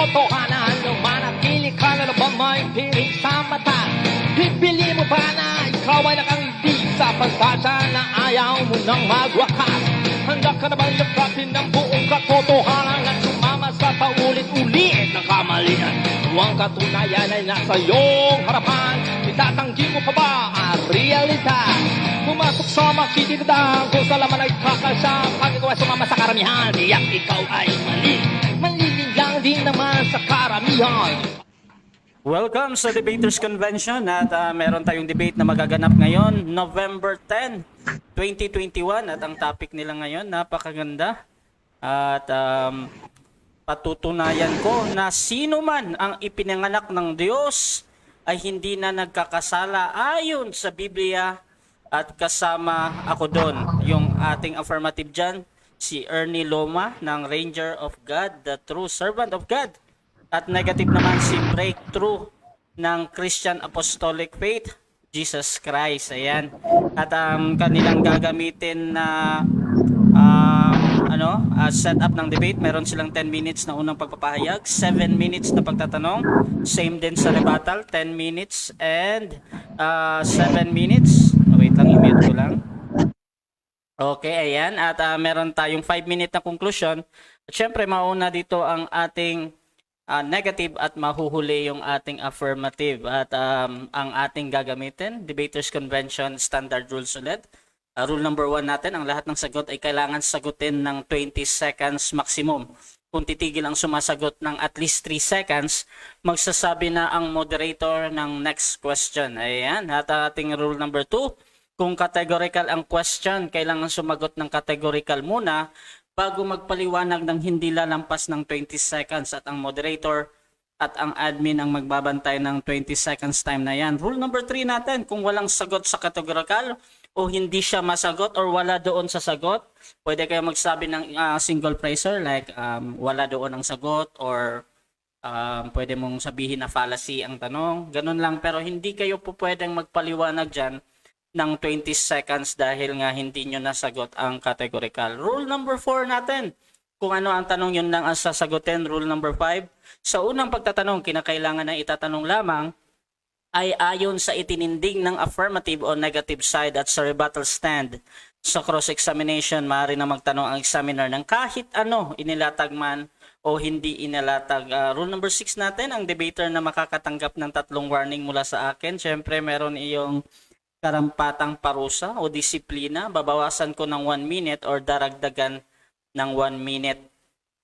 katotohanan, manatili ka na bang may piling sa mata? Pipili mo ba na ikaw ay nakangiti sa pagkasa na ayaw mo nang magwakas? Handa ka na bang yakapin ng buong katotohanan at sumama sa paulit-ulit na kamalian? Ang katunayan ay nasa iyong harapan, itatanggi mo pa ba ang realidad? Pumasok sa makitinadang kung sa laman ay kakasya. Pag ikaw ay sumama sa karamihan, tiyak ikaw ay mali. Maliling lang din naman sa karamihan. Welcome sa Debaters Convention at meron tayong debate na magaganap ngayon, November 10, 2021 at ang topic nila ngayon, napakaganda at patutunayan ko na sino man ang ipinanganak ng Diyos ay hindi na nagkakasala ayon sa Biblia at kasama ako doon. Yung ating affirmative dyan, si Ernie Loma ng Ranger of God, the true servant of God. At negative naman si Breakthrough ng Christian Apostolic Faith, Jesus Christ. Ayan. At kanilang gagamitin na setup ng debate. Meron silang 10 minutes na unang pagpapahayag, 7 minutes na pagtatanong. Same din sa rebuttal, 10 minutes and 7 minutes. Wait lang, i-mute ko lang. Okay, ayan. At meron tayong 5 minute na conclusion. At syempre, mauna dito ang ating negative at mahuhuli yung ating affirmative. At ang ating gagamitin, Debaters Convention Standard Rules ulit. Rule number 1 natin, ang lahat ng sagot ay kailangan sagutin ng 20 seconds maximum. Kung titigil ang sumasagot ng at least 3 seconds, magsasabi na ang moderator ng next question. Ayan. At ating rule number 2, kung categorical ang question, kailangan sumagot ng categorical muna bago magpaliwanag ng hindi lalampas ng 20 seconds at ang moderator at ang admin ang magbabantay ng 20 seconds time na yan. Rule number 3 natin, kung walang sagot sa categorical o hindi siya masagot or wala doon sa sagot, pwede kayo magsabi ng single phraser like wala doon ang sagot or pwede mong sabihin na fallacy ang tanong. Ganun lang, pero hindi kayo po pwedeng magpaliwanag dyan ng 20 seconds dahil nga hindi nyo nasagot ang categorical. Rule number 4 natin, kung ano ang tanong yun lang ang sasagutin. Rule number 5, sa unang pagtatanong, kinakailangan na itatanong lamang ay ayon sa itinindig ng affirmative o negative side at sa rebuttal stand. Sa cross-examination, maaari na magtanong ang examiner ng kahit ano, inilatag man o hindi inilatag. Rule number 6 natin, ang debater na makakatanggap ng 3 warning mula sa akin. Siyempre, meron iyong karampatang parusa o disiplina. Babawasan ko ng 1 minute or daragdagan ng 1 minute.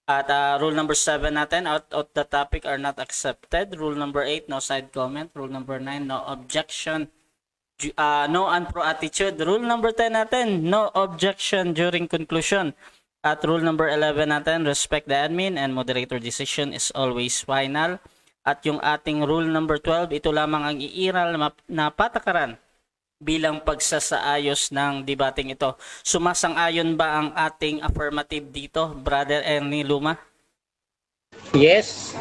At rule number 7 natin, out of the topic are not accepted. Rule number 8, no side comment. Rule number 9, no objection. No unpro attitude. Rule number 10 natin, no objection during conclusion. At rule number 11 natin, respect the admin and moderator decision is always final. At yung ating rule number 12, ito lamang ang iiral na patakaran bilang pagsasaayos ng debating ito. Sumasang-ayon ba ang ating affirmative dito, Brother Ernie Luma? Yes.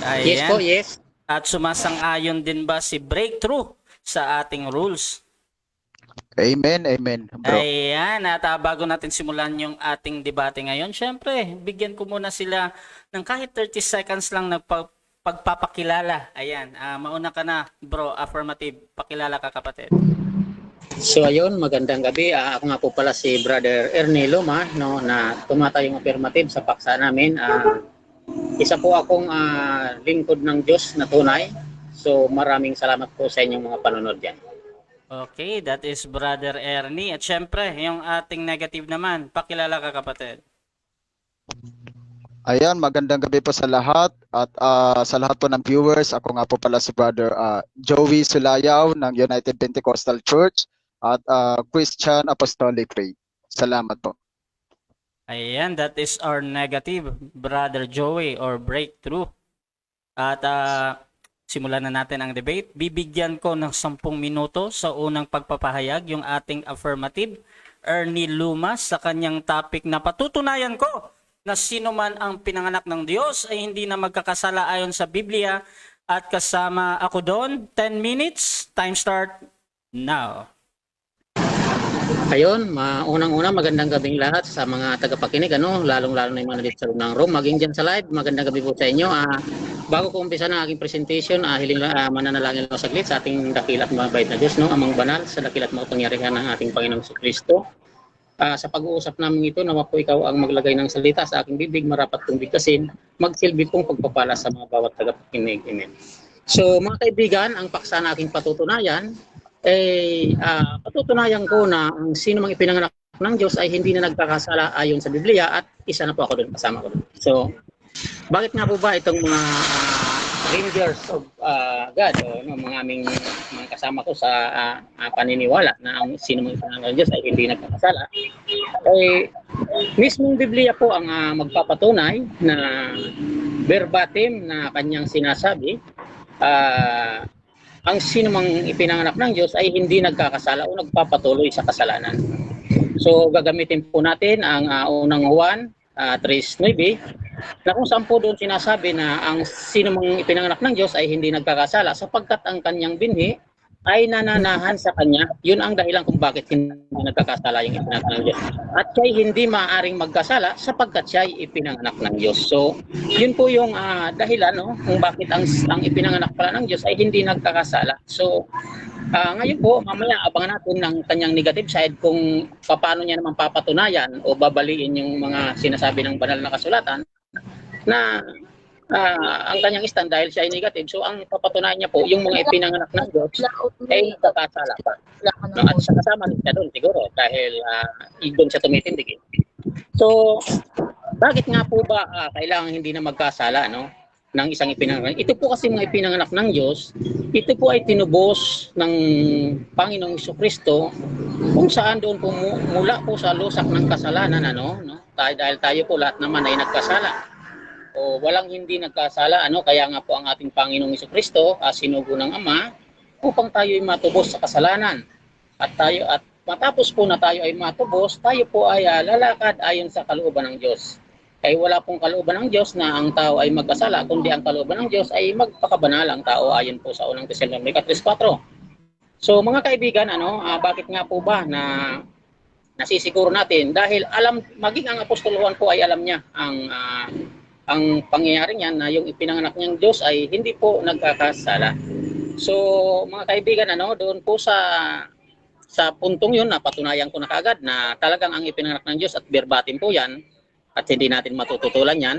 Ayan. Yes po, yes. At sumasang-ayon din ba si Breakthrough sa ating rules? Amen, amen, bro. Ayan, at bago natin simulan yung ating debate ngayon, syempre, bigyan ko muna sila ng kahit 30 seconds lang pagpapakilala. Ayan, mauna ka na, bro, affirmative. Pakilala ka, kapatid. So ayun, magandang gabi. Ako nga po pala si Brother Ernie Loma, no, na tumatayong affirmative sa paksa namin. Isa po akong lingkod ng Diyos na tunay. So maraming salamat po sa inyong mga panonood dyan. Okay, that is Brother Ernie. At syempre, yung ating negative naman, pakilala ka, kapatid. Ayan, magandang gabi po sa lahat at sa lahat po ng viewers. Ako nga po pala si Brother Joey Sulayaw ng United Pentecostal Church at Christian Apostolic Faith. Salamat po. Ayan, that is our negative, Brother Joey or Breakthrough. At simulan na natin ang debate. Bibigyan ko ng 10 minuto sa unang pagpapahayag yung ating affirmative, Ernie Luma, sa kanyang topic na patutunayan ko na sino man ang pinanganak ng Diyos ay hindi na magkakasala ayon sa Biblia at kasama ako doon. 10 minutes, time start now. Ayun, unang-una magandang gabing lahat sa mga tagapakinig, ano, lalong-lalo na yung mga nandito sa loob ng room, maging dyan sa live. Magandang gabi po sa inyo. Bago ko umpisa ng aking presentation, mananalangin lang saglit sa ating dakila at mabait na Diyos, no, amang banal sa dakila at makapangyarihan ng ating Panginoong Kristo. Sa pag-uusap namin ito, nawa po ikaw ang maglagay ng salita sa aking bibig, marapat kong bigkasin, magsilbi pong pagpapala sa mga bawat tagapakinig. Amen. So mga kaibigan, ang paksa na aking patutunayan, patutunayan ko na ang sino mang ipinanganak ng Diyos ay hindi na nagkakasala ayon sa Biblia at isa na po ako doon, kasama ko doon. So, bakit nga po ba itong mga rangers of God o no, mga aming mga kasama ko sa paniniwala na ang sino mang ipinanganak ng Diyos ay hindi nagkakasala? Mismong Biblia po ang magpapatunay na verbatim na kanyang sinasabi, ang sino mang ipinanganak ng Diyos ay hindi nagkakasala o nagpapatuloy sa kasalanan. So gagamitin po natin ang unang Juan 3:9 na kung saan po doon sinasabi na ang sino mang ipinanganak ng Diyos ay hindi nagkakasala sapagkat ang kanyang binhi ay nananahan sa kanya. Yun ang dahilan kung bakit hindi nagkakasala yung ipinanganak ng Diyos. At siya hindi maaaring magkasala sapagkat siya ay ipinanganak ng Diyos. So, yun po yung dahilan, no, kung bakit ang ipinanganak pala ng Diyos ay hindi nagkakasala. So, ngayon po, mamaya abangan natin ng kanyang negative side kung paano niya naman papatunayan o babaliin yung mga sinasabi ng banal na kasulatan na ang kanyang stand dahil siya ay negative. So ang papatunayan niya po, yung mga ipinanganak ng Diyos ay nagkakasala pa. No, at sa kasama niya doon siguro dahil doon siya tumitindig. So bakit nga po ba kailangan hindi na magkasala, no, ng isang ipinanganak? Ito po kasi mga ipinanganak ng Diyos, ito po ay tinubos ng Panginoong Jesucristo kung saan doon po mula po sa lusak ng kasalanan, ano, no? Dahil tayo po lahat naman ay nagkasala. O walang hindi nagkasala, ano, kaya nga po ang ating Panginoong Jesucristo sinugo ng Ama upang tayo ay matubos sa kasalanan. At matapos po na tayo ay matubos, tayo po ay lalakad ayon sa kalooban ng Diyos. Kaya wala pong kalooban ng Diyos na ang tao ay magkasala, kundi ang kalooban ng Diyos ay magpakabanal ang tao ayon po sa unang Tesalonica 3:4. So mga kaibigan, ano, bakit nga po ba na nasisiguro natin? Dahil maging ang Apostol Juan po ay alam niya ang pangyayari niyan na yung ipinanganak niyang Diyos ay hindi po nagkakasala. So mga kaibigan, ano, doon po sa puntong yun, napatunayan ko na kaagad na talagang ang ipinanganak ng Diyos at verbatim po yan at hindi natin matututulan yan,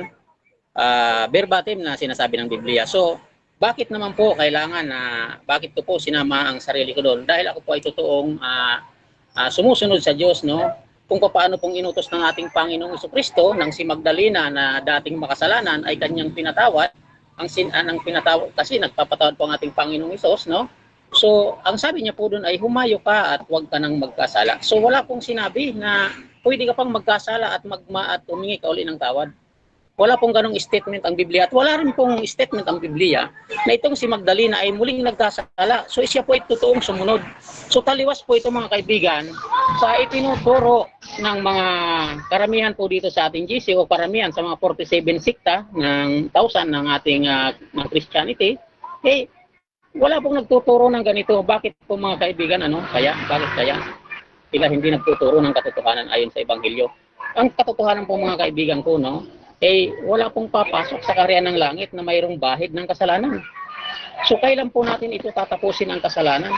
verbatim na sinasabi ng Biblia. So bakit naman po kailangan bakit ko po sinama ang sarili ko doon? Dahil ako po ay totoong sumusunod sa Diyos, no? Kung paano pong inutos ng ating Panginoong Jesucristo nang si Magdalena na dating makasalanan ay kanyang pinatawad, ang pinatawad kasi nagpapatawad po ang ating Panginoong Hesus, no? So, ang sabi niya po doon ay humayo ka at huwag ka nang magkasala. So, wala pong sinabi na pwede ka pang magkasala at humingi ka uli ng tawad. Wala pong ganong statement ang Biblia at wala rin pong statement ang Biblia na itong si Magdalena ay muling nagkasala. So siya po ay totoong sumunod. So taliwas po ito mga kaibigan sa itinuturo ng mga karamihan po dito sa ating GC o karamihan sa mga 47 sikta ng 1,000 ng ating mga Christianity. Wala pong nagtuturo ng ganito. Bakit po mga kaibigan? Bakit kaya? Sila hindi nagtuturo ng katotohanan ayon sa Ebanghelyo. Ang katotohanan po mga kaibigan ko, no? Wala pong papasok sa kaharian ng langit na mayroong bahid ng kasalanan. So kailan po natin ito tatapusin ang kasalanan?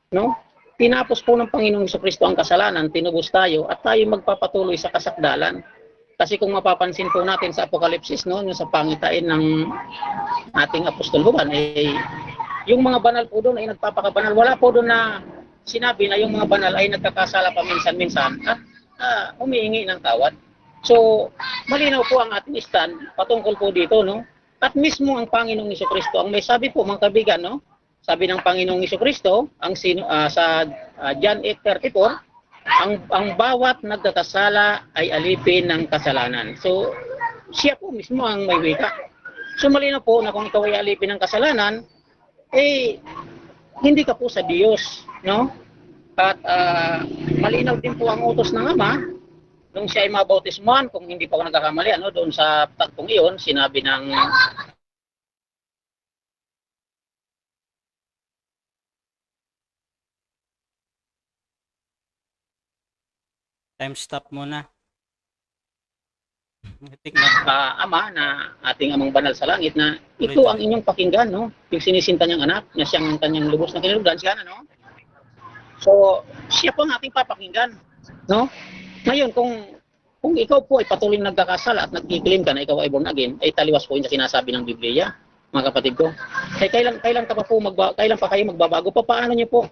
No? Tinapos po ng Panginoong Jesucristo ang kasalanan, tinubos tayo at tayo magpapatuloy sa kasakdalan. Kasi kung mapapansin po natin sa Apokalipsis, no, sa pangitain ng ating Apostol Juan, yung mga banal po doon ay nagpapakabanal. Wala po doon na sinabi na yung mga banal ay nagkakasala paminsan-minsan at humihingi ng tawad. So, malinaw po ang ating stand patungkol po dito, no? At mismo ang Panginoong Jesucristo, ang may sabi po mga kaibigan, no? Sabi ng Panginoong Jesucristo, sa John 8:34, ang bawat nagkakasala ay alipin ng kasalanan. So, siya po mismo ang may wika. So, malinaw po na kung ikaw ay alipin ng kasalanan, hindi ka po sa Diyos, no? At malinaw din po ang utos ng Ama. Nung siya ay mabautismuhan, kung hindi pa ako nagkakamali, doon sa taktong iyon, sinabi ng Time stop muna. Tingnan. Ama na ating amang banal sa langit na ito ang inyong pakinggan, no? Yung sinisinta niyang anak na siyang kanyang lubos na kinalugdan siya, no? So, siya po ang ating papakinggan, no? Ngayon, kung ikaw po ay patuloy nagkakasala at nagkiklaim ka na ikaw ay born again, ay taliwas po yung sinasabi ng Biblia, mga kapatid ko. Ay kailan pa kayo magbabago? Paano niyo po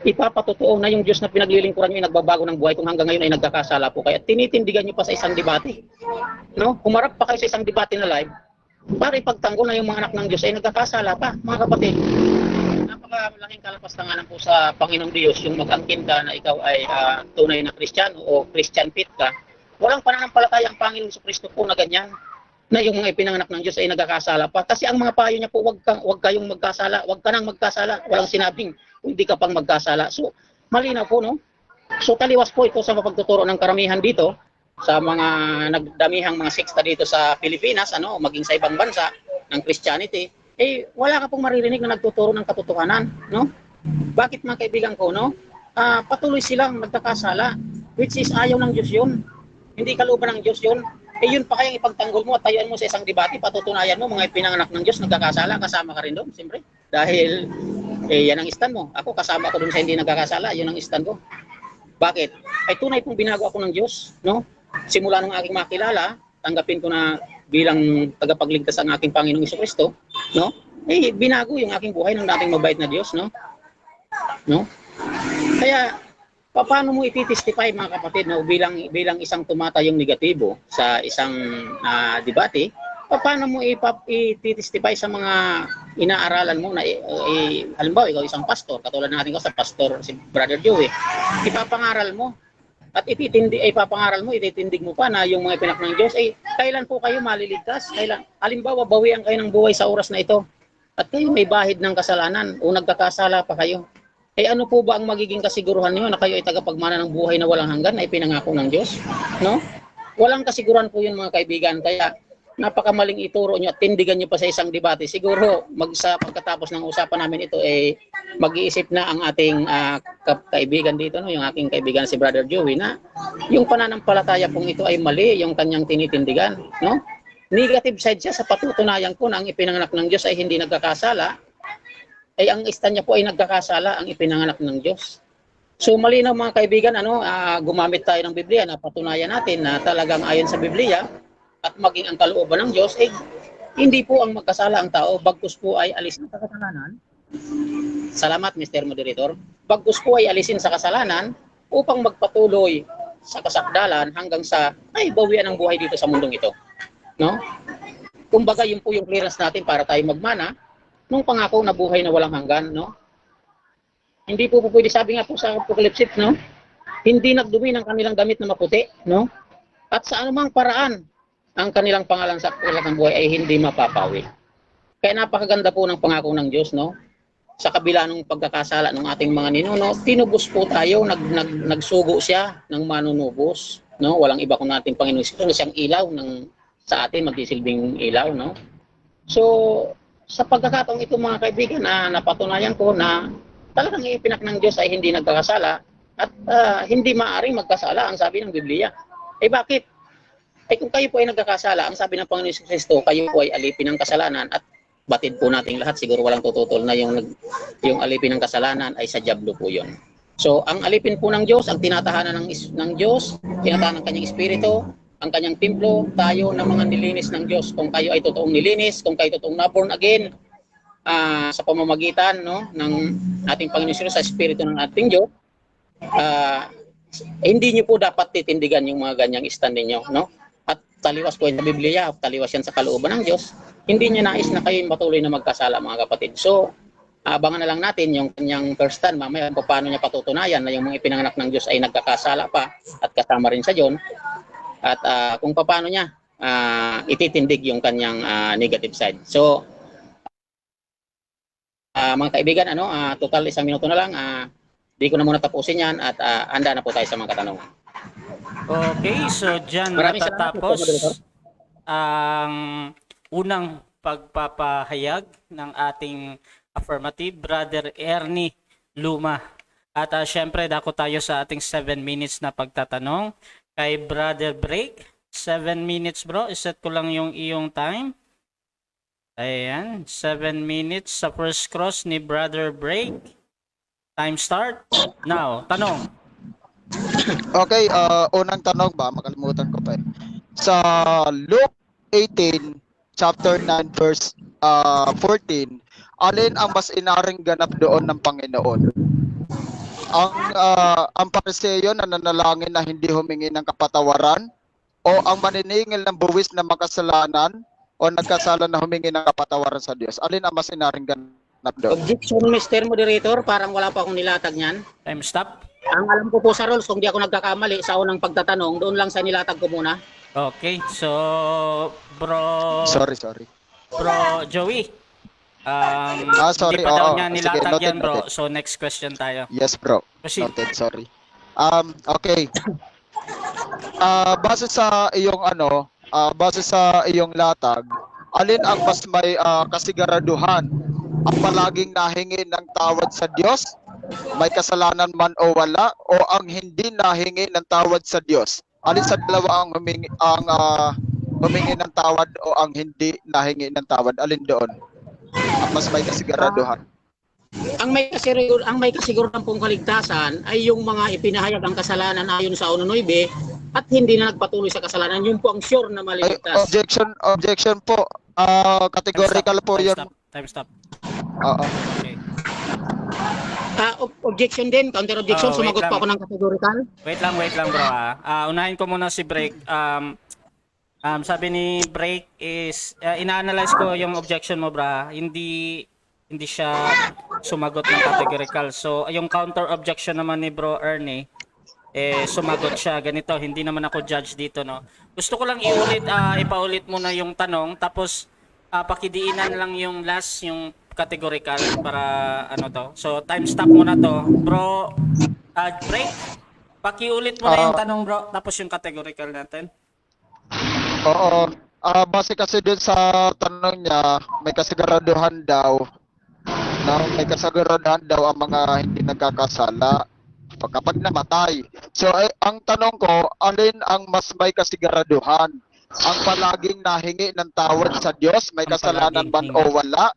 ipapatotoo na yung Diyos na pinaglilingkuran niyo ay nagbabago ng buhay kung hanggang ngayon ay nagkakasala po kaya tinitindigan niyo pa sa isang debate, no? Humarap pa kayo sa isang debate na live para ipagtanggol na yung mga anak ng Diyos ay nagkakasala pa, mga kapatid. Napakalaking kalapastanganan po sa Panginoong Diyos yung mag-angkin ka na ikaw ay tunay na Kristiyano o Christian fit ka. Walang pananampalataya ang Panginoong Kristo po na ganyan, na yung mga ipinanganak ng Diyos ay nagkakasala pa. Kasi ang mga payo niya po, wag kayong magkasala, wag ka nang magkasala. Walang sinabing hindi ka pang magkasala. So, malinaw po, no? So, taliwas po ito sa mapagtuturo ng karamihan dito sa mga nagdamihang mga sekta dito sa Pilipinas, ano, maging sa ibang bansa ng Christianity, eh wala ka pong maririnig na nagtuturo ng katotohanan, no? Bakit mga kaibigan ko, no? Patuloy silang nagkakasala, which is ayaw ng Diyos 'yun. Hindi kalooban ng Diyos 'yun. Eh yun pa kayang ipagtanggol mo at tayuan mo sa isang debate, patutunayan mo mga ipinanganak ng Diyos nagkakasala, kasama ka rin doon, siyempre. Dahil yan ang stand mo. Ako kasama ako doon sa hindi nagkakasala, yun ang stand ko. Bakit? Ay tunay pong binago ako ng Diyos, no? Simula nung aking makilala, tanggapin ko na bilang tagapagligtas ang aking Panginoong Jesucristo, no? Eh binago yung aking buhay ng dating mabait na Diyos, no? No? Kaya paano mo ititestify mga kapatid na bilang isang tumatayong negatibo sa isang debate, paano mo ititestify sa mga inaaralan mo na halimbawa ikaw isang pastor, katulad natin ko sa pastor si Brother Joey, ipapangaral mo at ipapangaral mo, ititindig mo pa na yung mga pinak ng Diyos, kailan po kayo maliligtas? Kailan? Halimbawa, bawian kayo ng buhay sa oras na ito at kayo may bahid ng kasalanan o nagkakasala pa kayo. Ano po ba ang magiging kasiguruhan niyo na kayo ay tagapagmana ng buhay na walang hanggan na ipinangako ng Diyos? No? Walang kasiguruhan po yun mga kaibigan. Kaya napakamaling ituro niyo at tindigan niyo pa sa isang debate. Siguro pagkatapos ng usapan namin ito mag-iisip na ang ating kaibigan dito, no? Yung aking kaibigan si Brother Joey na yung pananampalataya pong ito ay mali yung kanyang tinitindigan. No? Negative side siya sa patutunayan ko na ang ipinanganak ng Diyos ay hindi nagkakasala. Ang stand niya po ay nagkakasala ang ipinanganak ng Diyos. So malinaw mga kaibigan, gumamit tayo ng Biblia na patunayan natin na talagang ayon sa Biblia at maging ang kalooban ng Diyos, hindi po ang magkasala ang tao, bagkus po ay alisin sa kasalanan. Salamat Mr. Moderator. Bagkus po ay alisin sa kasalanan upang magpatuloy sa kasakdalan hanggang sa bawian ng buhay dito sa mundong ito. No? Kumbaga yun po yung clearance natin para tayo magmana nung pangako na buhay na walang hanggan, no? Hindi po pwede, sabi nga po sa Apocalypse, no? Hindi nagdumi ng kanilang damit na maputi, no? At sa anumang paraan, ang kanilang pangalan sa aklat ng buhay ay hindi mapapawi. Kaya napakaganda po ng pangako ng Diyos, no? Sa kabila ng pagkakasala ng ating mga ninuno, tinubos po tayo, nagsugo siya ng manunubos, no? Walang iba kung natin Panginoon Kristo na siyang ilaw sa atin, magsisilbing ilaw, no? So, sa pagkakataong ito mga kaibigan, napatunayan ko na talagang ipinak ng Diyos ay hindi nagkakasala at hindi maaaring magkasala ang sabi ng Biblia. Bakit? Kung kayo po ay nagkakasala, ang sabi ng Panginoon Kristo, kayo po ay alipin ng kasalanan at batid po nating lahat, siguro walang tututol na yung alipin ng kasalanan ay sa diablo po yun. So, ang alipin po ng Diyos, ang tinatahanan ng Diyos, tinatahanan ng kanyang espiritu, ang kanyang templo, tayo na mga nilinis ng Diyos. Kung kayo ay totoong nilinis, kung kayo totoong na born again, sa pamamagitan, no, ng ating Panginoon sa espiritu ng ating Diyos, hindi niyo po dapat titindigan yung mga ganyang stand ninyo, no? At taliwas po sa Biblia, taliwas yan sa kalooban ng Diyos. Hindi niya nais na kayo patuloy na magkasala, mga kapatid. So, abangan na lang natin yung kanyang first stand mamaya kung paano niya patutunayan na yung mga ipinanganak ng Diyos ay nagkakasala pa at kasama rin sa John. At kung paano niya ititindig yung kanyang negative side. So, mga kaibigan, total 1 minuto na lang. Di ko na muna tapusin yan at handa na po tayo sa mga katanungan. Okay, so dyan natatapos ang unang pagpapahayag ng ating affirmative, Brother Ernie Luma. At syempre, dako tayo sa ating 7 minutes na pagtatanong kay Brother Break. 7 minutes bro, iset ko lang yung iyong time. Ayan, 7 minutes sa first cross ni Brother Break. Time start. Now, tanong. Okay, unang tanong ba? Makalimutan ko pa eh. Sa Luke 18, chapter 9, verse 14, alin ang mas inaring ganap doon ng Panginoon? Ang Pariseo na nanalangin na hindi humingi ng kapatawaran, o ang maniningil ng buwis na makasalanan, o nagkasala na humingi ng kapatawaran sa Diyos? Alin ang mas inaring ganap doon? Objection, Mr. Moderator, parang wala pa akong nilatag niyan. Time stop. Ang alam ko po sa rules, kung di ako nagkakamali sa unang pagtatanong, doon lang sa nilatag ko muna. Okay, so bro Sorry. Joey. Sorry. Hindi pa daw Oo, niya sige, nilatag noted, yan bro. noted. So next question tayo. Yes, bro. Proceed. Noted, sorry. Okay. Base sa iyong latag, alin ang mas may kasiguraduhan? Ang palaging nahingi ng tawad sa Diyos, may kasalanan man o wala, o ang hindi nahingi ng tawad sa Diyos? Alin sa dalawa ang humingi ng tawad o ang hindi nahingi ng tawad? Alin doon ang mas may kasiguraduhan? Ang may kasiguruhan pong kaligtasan ay yung mga ipinahayag ang kasalanan ayon sa 1:9 at hindi na nagpatuloy sa kasalanan. Yun po ang sure na maliligtas. Objection po. Categorical po yun. Time stop. Oo. Okay. Objection din, counter objection, Oh, wait sumagot lang. po ako ng categorical. Wait lang bro unahin ko muna si Break. Sabi ni Break is ina-analyze ko yung objection mo bro. Hindi siya sumagot ng categorical. So yung counter objection naman ni Bro Ernie sumagot siya. Ganito, hindi naman ako judge dito no. Gusto ko lang ipaulit muna yung tanong tapos pakidiinan lang yung last yung categorical para ano to. So time stop muna to. Bro Break. Pakiulit mo na yung tanong bro tapos yung categorical natin. Oo. Base kasi dun sa tanong niya, may kasiguraduhan daw ang mga hindi nagkakasala kapag namatay. So ang tanong ko, alin ang mas may kasiguraduhan? Ang palaging nahingi ng tawad sa Diyos, may Ang kasalanan man palaging o wala?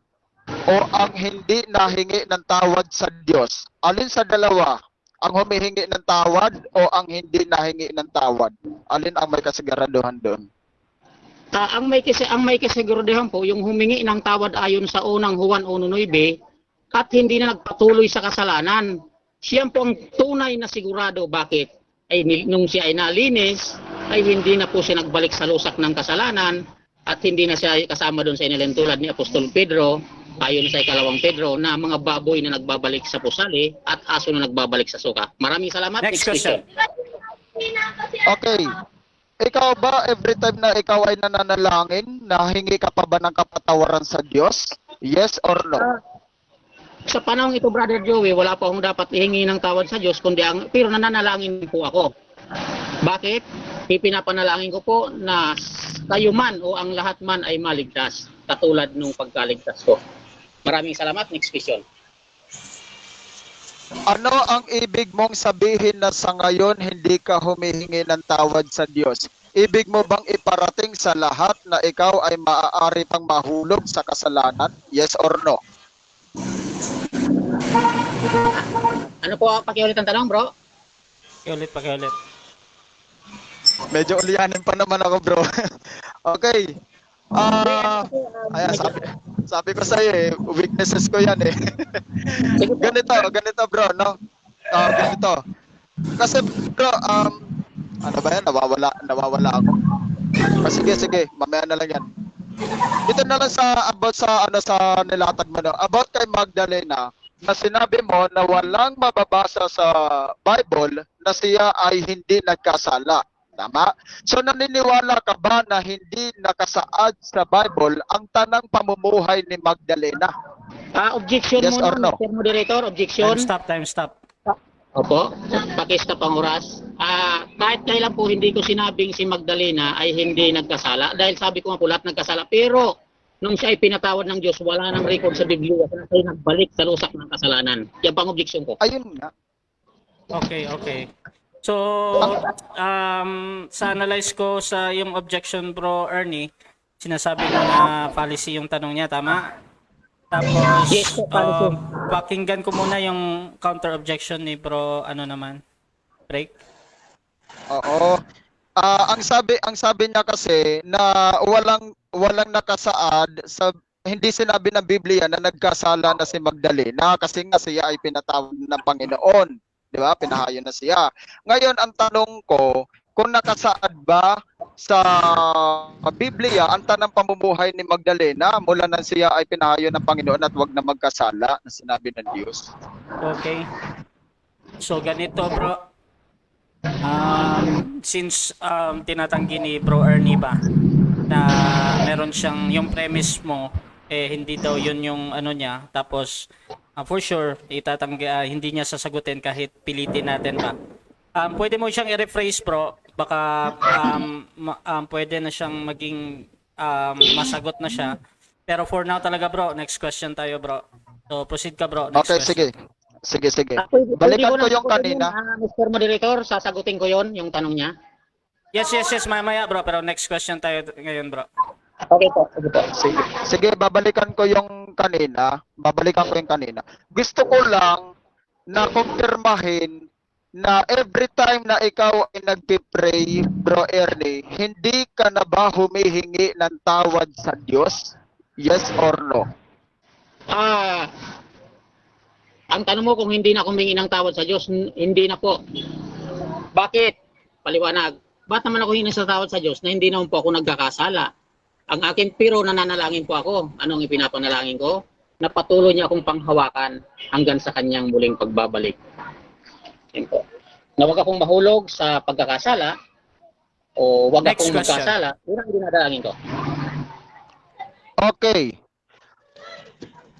O ang hindi nahingi ng tawad sa Diyos? Alin sa dalawa? Ang humihingi ng tawad o ang hindi nahingi ng tawad? Alin ang may kasiguraduhan doon? Ang may kasiguraduhan po yung humingi ng tawad ayon sa unang Juan 1:9 at hindi na nagpatuloy sa kasalanan. Siya po ang tunay na sigurado. Bakit? Ay nung siya ay nalinis, ay hindi na po siya nagbalik sa lusak ng kasalanan at hindi na siya kasama doon sa inilin tulad ni Apostol Pedro, ayon sa 2 Pedro, na mga baboy na nagbabalik sa pusali at aso na nagbabalik sa suka. Maraming salamat. Next question. Okay. Ikaw ba, every time na ikaw ay nananalangin, nahingi ka pa ba ng kapatawaran sa Diyos? Yes or no? Sa panahong ito, Brother Joey, wala po akong dapat ihingi ng tawad sa Diyos, pero nananalangin po ako. Bakit? Pinapanalangin ko po na kayo man o ang lahat man ay maligtas, katulad nung pagkaligtas ko. Maraming salamat. Next question. Ano ang ibig mong sabihin na sa ngayon hindi ka humihingi ng tawad sa Diyos? Ibig mo bang iparating sa lahat na ikaw ay maaari pang mahulog sa kasalanan? Yes or no? Ano po, pakiulit ang tanong, bro? Pakiulit. Medyo ulianin pa naman ako, bro. Okay. Sabi ko sa iyo weaknesses ko 'yan eh. ganito bro, no? Ganito. Kasi bro, ano ba 'yan? Nawawala ako. Sige, mamaya na lang 'yan. Dito na lang sa nilatag mo, no? About kay Magdalena, na sinabi mo na walang mababasa sa Bible na siya ay hindi nagkasala. Tama? So naniniwala ka ba na hindi nakasaad sa Bible ang tanang pamumuhay ni Magdalena? Objection Yes muna, or no? Mr. Moderator. Objection. Time stop. Opo, pakistop ang oras. Kahit kailan po hindi ko sinabing si Magdalena ay hindi nagkasala. Dahil sabi ko nga po lahat nagkasala. Pero nung siya ay pinatawad ng Diyos, wala nang record sa Biblia na siya nagbalik sa lusak ng kasalanan. Yan pang objection ko. Ayun nga. Okay, okay. So, sa analyze ko sa yung objection, bro Ernie, sinasabi mo na policy yung tanong niya, tama? Tapos, Yes po, policy. pakinggan ko muna yung counter objection ni bro, ano naman, break. Oo. Ang sabi niya kasi na walang nakasaad sa hindi sinabi ng Biblia na nagkasala na si Magdalena kasi nga siya ay pinatawad ng Panginoon. 'Di ba? Pinahayo na siya. Ngayon ang tanong ko, kung nakasaad ba sa Biblia ang tanang pamumuhay ni Magdalena mula nang siya ay pinahayo ng Panginoon at wag na magkasala na sinabi ng Diyos? Okay. So, ganito, bro. Since tinatanggi ni bro Ernie ba na meron siyang yung premise mo hindi daw yun yung ano niya, tapos for sure itatanggi hindi niya sasagutin kahit pilitin natin ba. Pwede mo siyang i-rephrase, bro, baka pwede na siyang maging masagot na siya, pero for now talaga, bro, next question tayo, bro. So proceed ka, bro, next Okay, question. sige. Pwede Balikan na ko yung sagutin kanina. yun, Mr. Moderator, sasagutin ko yon yung tanong niya. Yes, mamaya, bro, pero next question tayo ngayon, bro. Okay po, sige po. Sige, babalikan ko yung kanina. Gusto ko lang na kumpirmahin na every time na ikaw ay nagpipray, Bro Ernie, hindi ka na ba humihingi ng tawad sa Diyos? Yes or no? Ang tanong mo kung hindi na ako humingi ng tawad sa Diyos, hindi na po. Bakit? Paliwanag. Ba't naman ako hingi sa tawad sa Diyos na hindi naman po ako nagkakasala? Ang akin pero nananalangin po ako. Anong ipinapanalangin ko? Na patuloy niya akong panghawakan hanggang sa kanyang muling pagbabalik. Yan po. Na huwag akong mahulog sa pagkakasala o huwag Next akong question. magkasala. Yun ang dinadalangin ko. Okay.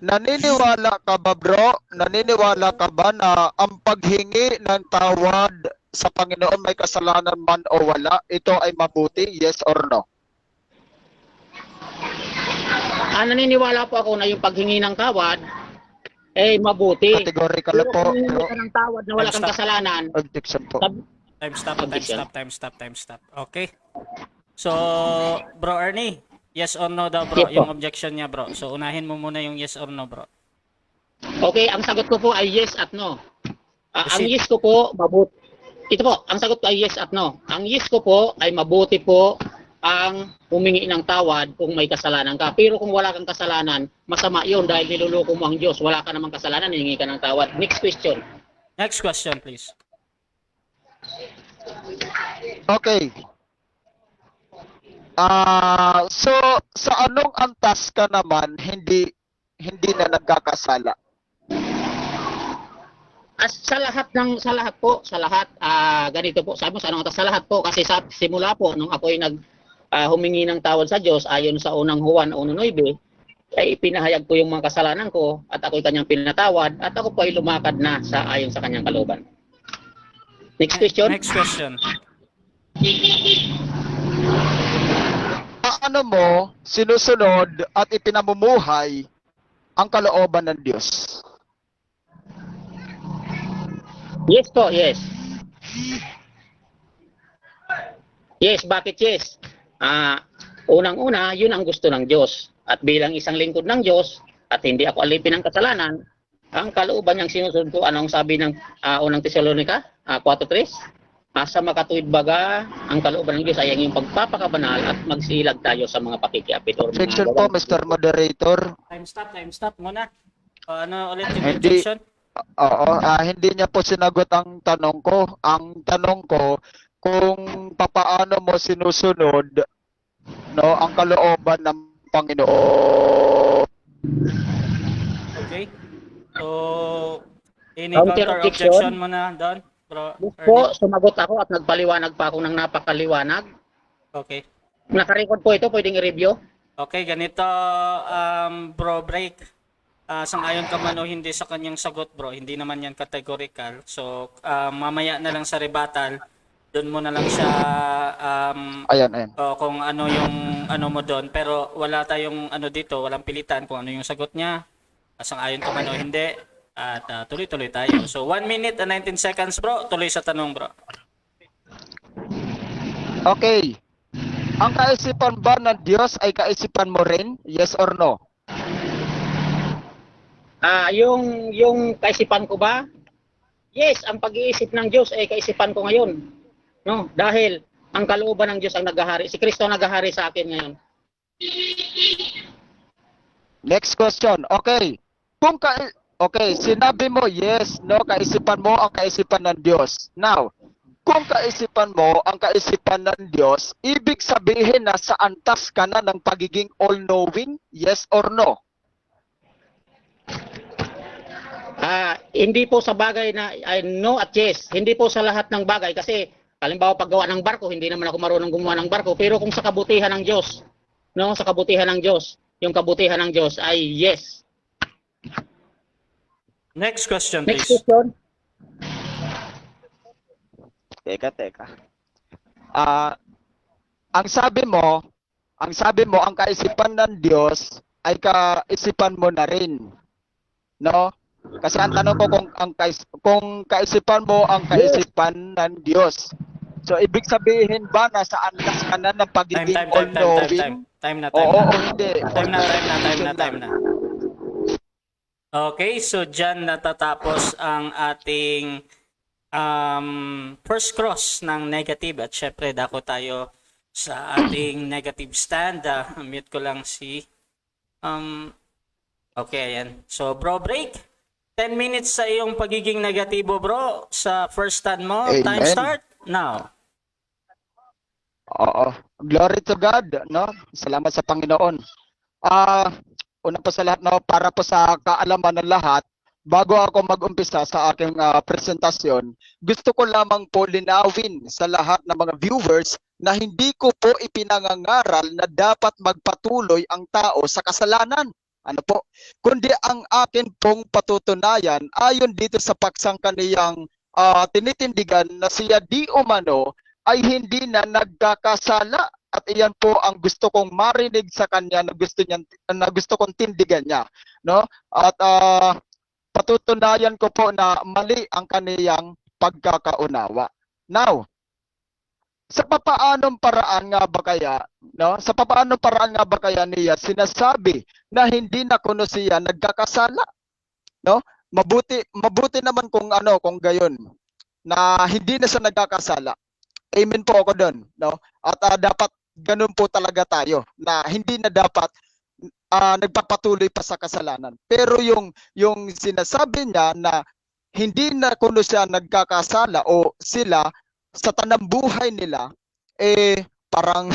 Naniniwala ka ba, bro? Naniniwala ka ba na ang paghingi ng tawad sa Panginoon may kasalanan man o wala, ito ay mabuti? Yes or no? Naniniwala po ako na yung paghingi ng tawad mabuti. Categorical Pero po, kung humingi bro. ka ng tawad na wala kang Stop. kasalanan, Objection po. Time stop. Okay. So, bro Ernie, yes or no daw, bro, Yes po. yung objection niya, bro. So, unahin mo muna yung yes or no, bro. okay, ang sagot ko po ay yes at no. Ang Proceed. yes ko po, mabuti. Ito po, ang sagot ko ay yes at no. Ang yes ko po ay mabuti po ang humingi ng tawad kung may kasalanan ka. Pero kung wala kang kasalanan, masama yun dahil niluloko mo ang Diyos. Wala ka namang kasalanan, hihingi ka ng tawad. Next question. Next question, please. Okay. So sa anong antas ka naman hindi na nagkakasala? Sa lahat ganito po, sabi mo sa anong sa lahat po kasi sa simula po nung ako ay humingi ng tawad sa Diyos ayon sa unang Juan 1:9 ay pinahayag ko yung mga kasalanan ko at ako'y kanyang pinatawad at ako po ay lumakad na ayon sa kanyang kalooban. Next question. Next question. Paano mo sinusunod at ipinamumuhay ang kalooban ng Diyos? Yes po, yes. Yes, bakit yes? Unang-una, yun ang gusto ng Diyos. At bilang isang lingkod ng Diyos, at hindi ako alipin ng kasalanan, ang kalooban niyang sinusunod ko, anong sabi ng unang Tesalonica 4:3? Sa makatuwid baga, ang kalooban ng Diyos ay ang iyong pagpapakabanal at magsilag tayo sa mga pakikiapit. Objection po, Mr. Moderator. Time stop muna. Ano ulit yung Hindi. objection? Oo, hindi niya po sinagot ang tanong ko. Ang tanong ko, kung papaano mo sinusunod ang kalooban ng Panginoon. Okay. So, any Counter counter objection? objection mo na, Don? Bro Yes Ernie? po, sumagot ako at nagpaliwanag pa ako ng napakaliwanag. Okay. Nakarecord po ito, pwedeng i-review. Okay, ganito, bro, break. Sang-ayon ka man o hindi sa kanyang sagot, bro, hindi naman yan categorical. So, mamaya na lang sa rebuttal, doon mo na lang siya Ayan. kung ano yung ano mo doon. Pero wala tayong ano dito, walang pilitan kung ano yung sagot niya. Sang-ayon ka man o hindi. At tuloy-tuloy tayo. So 1 minute and 19 seconds bro. Tuloy sa tanong bro. Okay. Ang kaisipan ba ng Diyos ay kaisipan mo rin? Yes or no? Yung kaisipan ko ba? Yes, ang pag-iisip ng Diyos ay kaisipan ko ngayon. No, dahil ang kalooban ng Diyos ang naghahari. Si Kristo ang naghahari sa akin ngayon. Next question. Okay. Okay, sinabi mo yes, no, kaisipan mo ang kaisipan ng Diyos. Now, kung kaisipan mo ang kaisipan ng Diyos, ibig sabihin na sa antas ka na ng pagiging all-knowing? Yes or no? Hindi po sa bagay na no at yes. Hindi po sa lahat ng bagay kasi halimbawa paggawa ng barko, hindi naman ako marunong gumawa ng barko, pero kung sa kabutihan ng Diyos, no, sa kabutihan ng Diyos, yung kabutihan ng Diyos ay yes. Next question Next please. question. Teka. Ang sabi mo, ang kaisipan ng Diyos ay kaisipan mo na rin. No? Kasi ang tanong ko kung kaisipan mo ang kaisipan ng Diyos. So ibig sabihin ba na sa antas ka na ng pagiging all-knowing? Time na. Oo, hindi. Time na. Okay, so dyan natatapos ang ating first cross ng negative at syempre dako tayo sa ating negative stand. Mute ko lang si okay, ayan. So bro, break. 10 minutes sa iyong pagiging negatibo bro sa first stand mo. Amen. Time start now. Oo. Glory to God, no? Salamat sa Panginoon. Una po sa lahat, no, para po sa kaalaman ng lahat, bago ako mag-umpisa sa aking presentasyon, gusto ko lamang po linawin sa lahat ng mga viewers na hindi ko po ipinangangaral na dapat magpatuloy ang tao sa kasalanan. Ano po? Kundi ang akin pong patutunayan ayon dito sa paksang kaniyang tinitindigan na siya di umano ay hindi na nagkakasala, at iyan po ang gusto kong marinig sa kanya na gusto kong tindigan niya, no? At patutunayan ko po na mali ang kaniyang pagkakaunawa. Now, sa papaanong paraan nga ba kaya, no? Sa papaanong paraan nga ba kaya niya sinasabi na hindi na kuno siya nagkakasala, no? Mabuti naman kung gayon na hindi na siya nagkakasala. Amen po ako doon, no? At dapat ganun po talaga tayo na hindi na dapat nagpapatuloy pa sa kasalanan. Pero yung sinasabi niya na hindi na kuno siya nagkakasala o sila sa tanang buhay nila, parang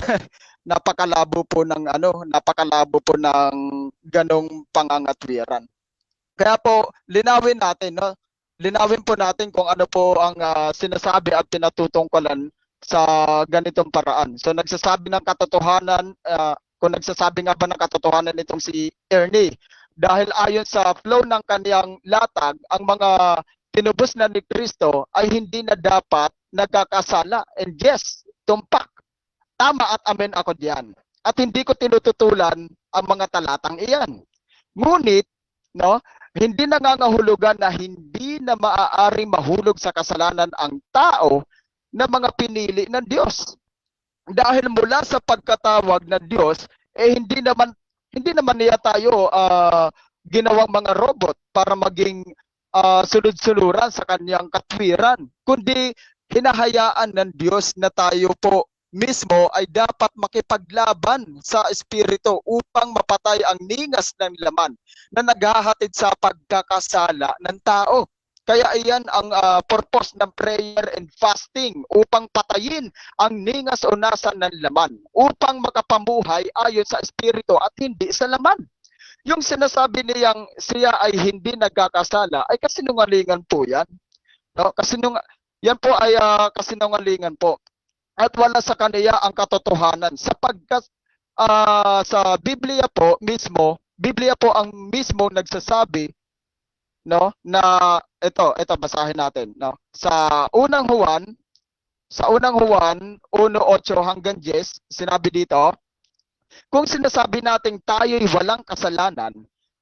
napakalabo po ng ganong pangangatwiran. Kaya po linawin natin, no? Linawin po natin kung ano po ang sinasabi at pinatutungkulan sa ganitong paraan. So nagsasabi ng katotohanan, kung nagsasabi nga ba ng katotohanan itong si Ernie, dahil ayon sa flow ng kaniyang latag, ang mga tinubos na ni Kristo ay hindi na dapat nagkakasala. And yes, tumpak. Tama at amen ako diyan. At hindi ko tinututulan ang mga talatang iyan. Ngunit, no, hindi nangangahulugan na hindi na maaaring mahulog sa kasalanan ang tao na mga pinili ng Diyos. Dahil mula sa pagkatawag ng Diyos, hindi naman niya tayo ginawang mga robot para maging sunod-suluran sa kanyang katwiran, kundi hinahayaan ng Diyos na tayo po mismo ay dapat makipaglaban sa espiritu upang mapatay ang ningas ng laman na naghahatid sa pagkakasala ng tao. Kaya iyan ang purpose ng prayer and fasting, upang patayin ang ningas o nasa ng laman, upang makapamuhay ayon sa espiritu at hindi sa laman. Yung sinasabi niyang siya ay hindi nagkakasala ay kasinungalingan po yan. No? Yan po ay kasinungalingan po. At wala sa kaniya ang katotohanan. Sapagkat sa Biblia po ang mismo nagsasabi, no, na ito basahin natin, no. Sa unang Juan 1:8 hanggang 10, sinabi dito, kung sinasabi nating tayo'y walang kasalanan,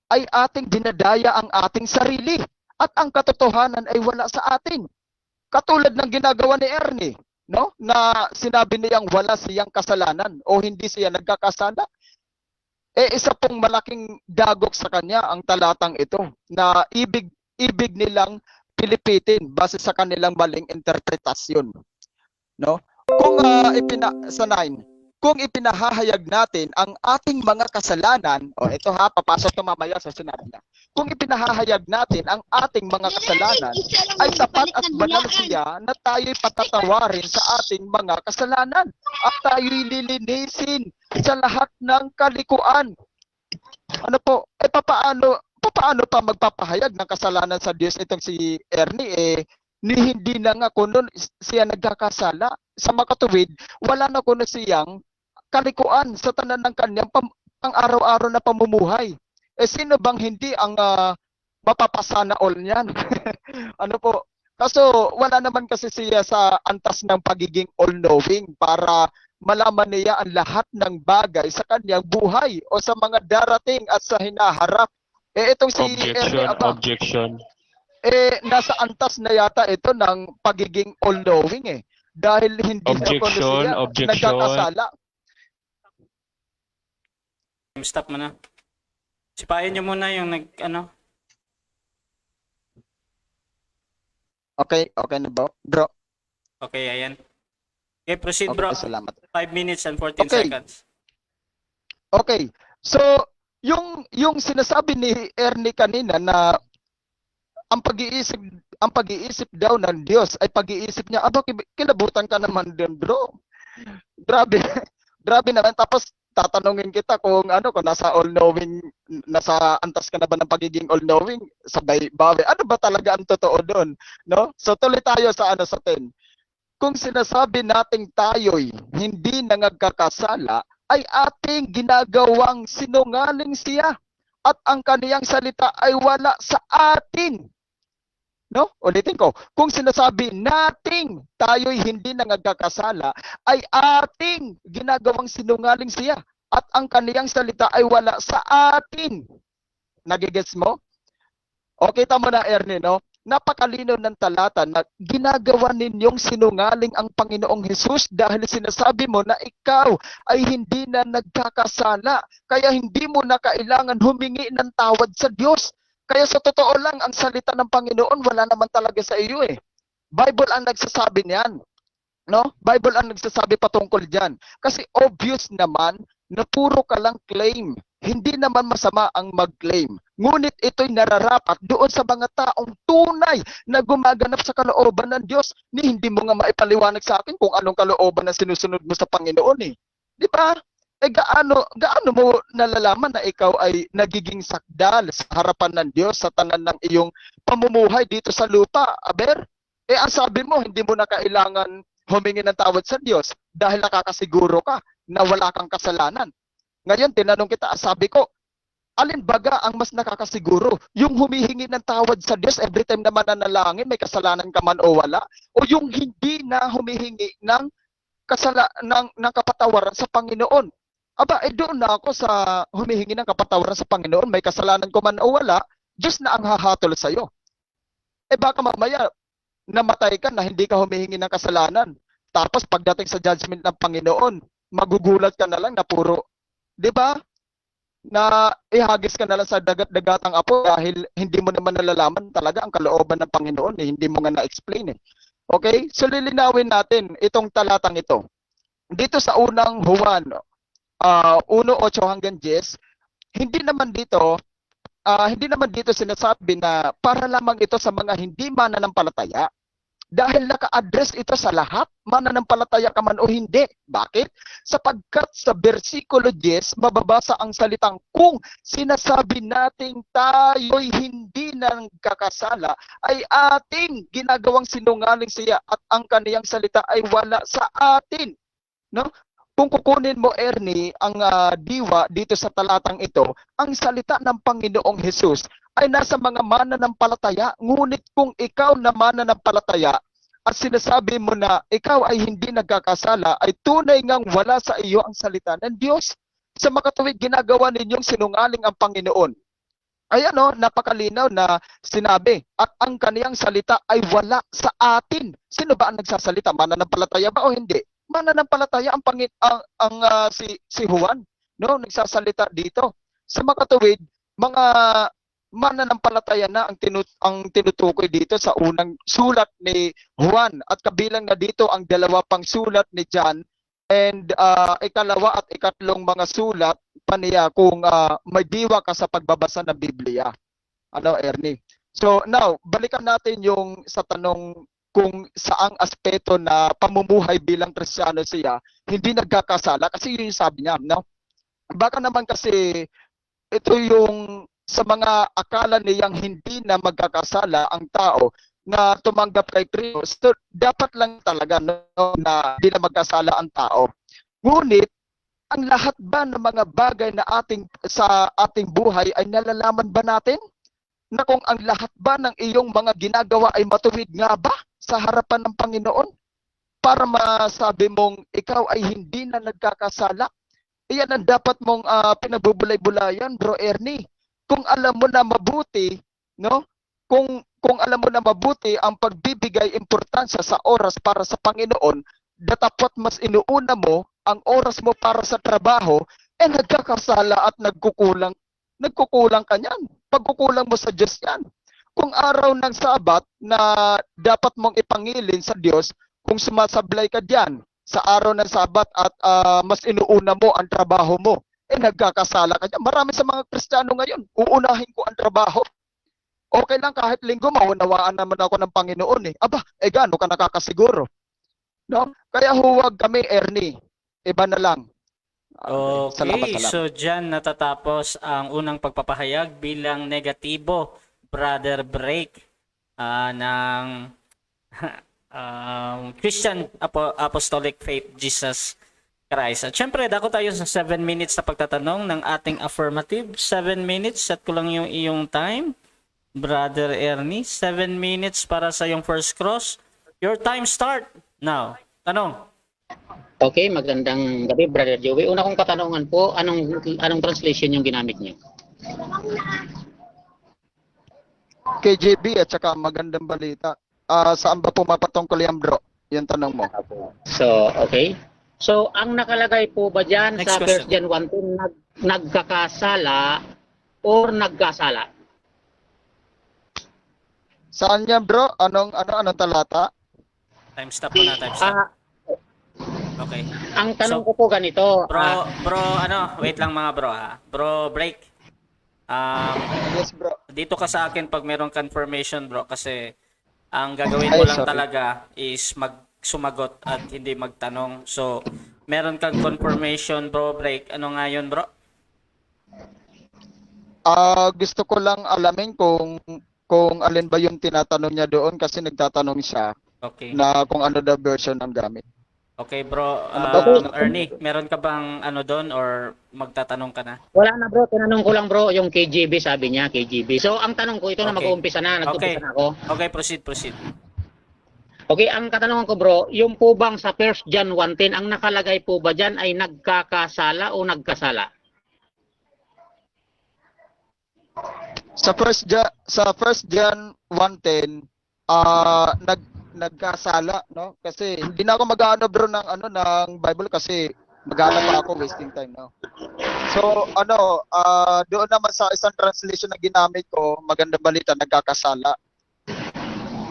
ay ating dinadaya ang ating sarili at ang katotohanan ay wala sa atin. Katulad ng ginagawa ni Ernie, no? Na sinabi niyang wala siyang kasalanan o hindi siya nagkakasala. Isa pong malaking dagok sa kanya ang talatang ito na ibig nilang pilipitin base sa kanilang maling interpretasyon, no? Kung sa 9, kung ipinahahayag natin ang ating mga kasalanan, ito papasok to mamaya sa sinabi niya. Kung ipinahahayag natin ang ating mga kasalanan, ay sapat at banal siya na tayo'y patatawarin sa ating mga kasalanan at tayo'y lilinisin sa lahat ng kalikuan. Ano po? Paano pa magpapahayag ng kasalanan sa Diyos itong si Ernie? Hindi na nga kuno siya nagkakasala. Sa makatuwid, wala na kuno siyang kalikuan sa tanan ng kanyang pang-araw-araw na pamumuhay. Sino bang hindi ang mapapasana all niyan? Ano po? Kaso wala naman kasi siya sa antas ng pagiging all-knowing para malaman niya ang lahat ng bagay sa kanyang buhay o sa mga darating at sa hinaharap. Itong si Objection. Nasa antas na yata ito ng pagiging all-knowing dahil hindi na kuno siya nagkakasala. Stop mo na. Sipain nyo muna yung Okay na ba, bro? Okay, ayan. Okay, proceed, Okay, bro. salamat. 5 minutes and 14 Okay. seconds. Okay. So, yung sinasabi ni Ernie kanina na ang pag-iisip daw ng Diyos ay pag-iisip niya, kilabutan ka naman din, bro. Grabe. Grabe naman. Tapos tatanungin kita kung nasa all-knowing, nasa antas ka na ba ng pagiging all-knowing, sabay bawi. Ano ba talaga ang totoo doon? No? So tuloy tayo sa sa 10. Kung sinasabi nating tayo'y hindi nangagkakasala, ay ating ginagawang sinungaling siya at ang kaniyang salita ay wala sa atin. No? Ulitin ko. Kung sinasabi nating tayo'y hindi nangagkakasala, ay ating ginagawang sinungaling siya at ang kaniyang salita ay wala sa atin. Nagigets mo? O kita mo na, Ernie, no? Napakalino ng talata na ginagawa ninyong sinungaling ang Panginoong Hesus dahil sinasabi mo na ikaw ay hindi na nagkakasala. Kaya hindi mo na kailangan humingi ng tawad sa Diyos. Kaya sa totoo lang, ang salita ng Panginoon wala naman talaga sa iyo Bible ang nagsasabi niyan. No? Bible ang nagsasabi patungkol diyan. Kasi obvious naman na puro ka lang claim. Hindi naman masama ang mag-claim. Ngunit ito'y nararapat doon sa mga taong tunay na gumaganap sa kalooban ng Diyos. Hindi mo nga maipaliwanag sa akin kung anong kalooban na sinusunod mo sa Panginoon Di ba? Gaano mo nalalaman na ikaw ay nagiging sakdal sa harapan ng Diyos sa tanan ng iyong pamumuhay dito sa lupa, Aber? Ang sabi mo, hindi mo na kailangan humingi ng tawad sa Diyos dahil nakakasiguro ka na wala kang kasalanan. Ngayon, tinanong kita, sabi ko, alin baga ang mas nakakasiguro? Yung humihingi ng tawad sa Diyos every time na mananalangin, may kasalanan ka man o wala? O yung hindi na humihingi ng kapatawaran sa Panginoon? Doon na ako sa humihingi ng kapatawaran sa Panginoon, may kasalanan ko man o wala, Diyos na ang hahatol sa iyo. Baka mamaya, namatay ka na hindi ka humihingi ng kasalanan. Tapos pagdating sa judgment ng Panginoon, magugulat ka na lang na puro, di ba? Na ihagis ka na lang sa dagat-dagatang apo dahil hindi mo naman nalalaman talaga ang kalooban ng Panginoon. Hindi mo nga na-explain Okay? So lilinawin natin itong talatang ito. Dito sa unang Juan, 1:8 hanggang 10, hindi naman dito sinasabi na para lamang ito sa mga hindi mananampalataya dahil naka-address ito sa lahat, mananampalataya ka man o hindi. Bakit? Sapagkat sa versikulo 10, mababasa ang salitang kung sinasabi nating tayo'y hindi nagkakasala, ay ating ginagawang sinungaling siya at ang kaniyang salita ay wala sa atin. No? Kung kukunin mo, Ernie, ang diwa dito sa talatang ito, ang salita ng Panginoong Hesus ay nasa mga mananampalataya. Ngunit kung ikaw na mananampalataya at sinasabi mo na ikaw ay hindi nagkakasala, ay tunay ngang wala sa iyo ang salita ng Diyos. Sa makatuwid, ginagawa ninyong sinungaling ang Panginoon. ay ano, napakalinaw na sinabi at ang kaniyang salita ay wala sa atin. Sino ba ang nagsasalita? Mananampalataya ba o hindi? Mananampalataya ang si Juan, no, nagsasalita dito. Sa makatuwid, mga mananampalataya na ang tinutukoy dito sa unang sulat ni Juan at kabilang na dito ang dalawa pang sulat ni John and ikalawa at ikatlong mga sulat pa niya kung may diwa ka sa pagbabasa ng Biblia. Ano, Ernie? So now, balikan natin yung sa tanong kung saang aspeto na pamumuhay bilang Kristiyano siya hindi nagkakasala kasi yun yung sabi niya, no? Baka naman kasi ito yung sa mga akala niyang hindi na magkakasala ang tao na tumanggap kay Kristo, dapat lang talaga no, na hindi na magkasala ang tao. Ngunit, ang lahat ba ng mga bagay na sa ating buhay ay nalalaman ba natin? Na kung ang lahat ba ng iyong mga ginagawa ay matuwid nga ba sa harapan ng Panginoon? Para masabi mong ikaw ay hindi na nagkakasala? Iyan ang dapat mong pinabubulay-bulayan, Bro Ernie. Kung alam mo na mabuti, no? Kung alam mo na mabuti ang pagbibigay importansya sa oras para sa Panginoon, datapot mas inuuna mo ang oras mo para sa trabaho, nagkakasala at nagkukulang ka niyan. Pagkukulang mo sa Diyos yan. Kung araw ng Sabat na dapat mong ipangilin sa Diyos, kung sumasablay ka diyan sa araw ng Sabat at mas inuuna mo ang trabaho mo, nagkakasala ka diyan. Marami sa mga Kristiyano ngayon, uunahin ko ang trabaho. Okay lang kahit linggo, maunawaan naman ako ng Panginoon eh. Aba, gaano ka nakakasiguro? No? Kaya huwag kami, Ernie. Iba na lang. Okay, so dyan natatapos ang unang pagpapahayag bilang negatibo, Brother Break, ng Christian Apostolic Faith Jesus Christ. At syempre, dako tayo sa 7 minutes na pagtatanong ng ating affirmative. 7 minutes, set ko lang yung iyong time. Brother Ernie, 7 minutes para sa yung first cross. Your time start now. Tanong. Okay, magandang gabi, Brother Joey. Una kong katanungan po, anong translation yung ginamit niyo? KJB at saka magandang balita. Saan ba pumapatungkol yan, bro? Yung tanong mo. So, okay. So, ang nakalagay po ba dyan Next sa question. 1 John 1:10, nagkakasala or nagkasala? Saan yan, bro? Anong talata? Time stop muna, time stop. Okay. Ang tanong ko po ganito. Wait lang mga bro ha. Bro, break. Yes, bro. Dito ka sa akin pag merong confirmation bro kasi ang gagawin mo lang talaga is sumagot at hindi magtanong. So, meron kang confirmation bro, break. Ano nga yun bro? Gusto ko lang alamin kung alin ba yung tinatanong niya doon kasi nagtatanong siya Okay. na kung ano daw version ng gamit. Okay bro, Ernie, meron ka bang ano doon or magtatanong ka na? Wala na bro, tinanong ko lang bro, yung KGB sabi niya, KGB. So, ang tanong ko, ito na Okay. mag-uumpisa na, nag-uumpisa na ako. Okay, proceed. Okay, ang katanungan ko bro, yung po bang sa 1 John 1:10, ang nakalagay po ba dyan ay nagkakasala o nagkasala? Sa 1 John 1:10, nagkasala, no? Kasi hindi na ako mag-aano bro ng Bible kasi mag-aano pa ako, wasting time, no? So doon naman sa isang translation na ginamit ko, magandang balita, nagkakasala.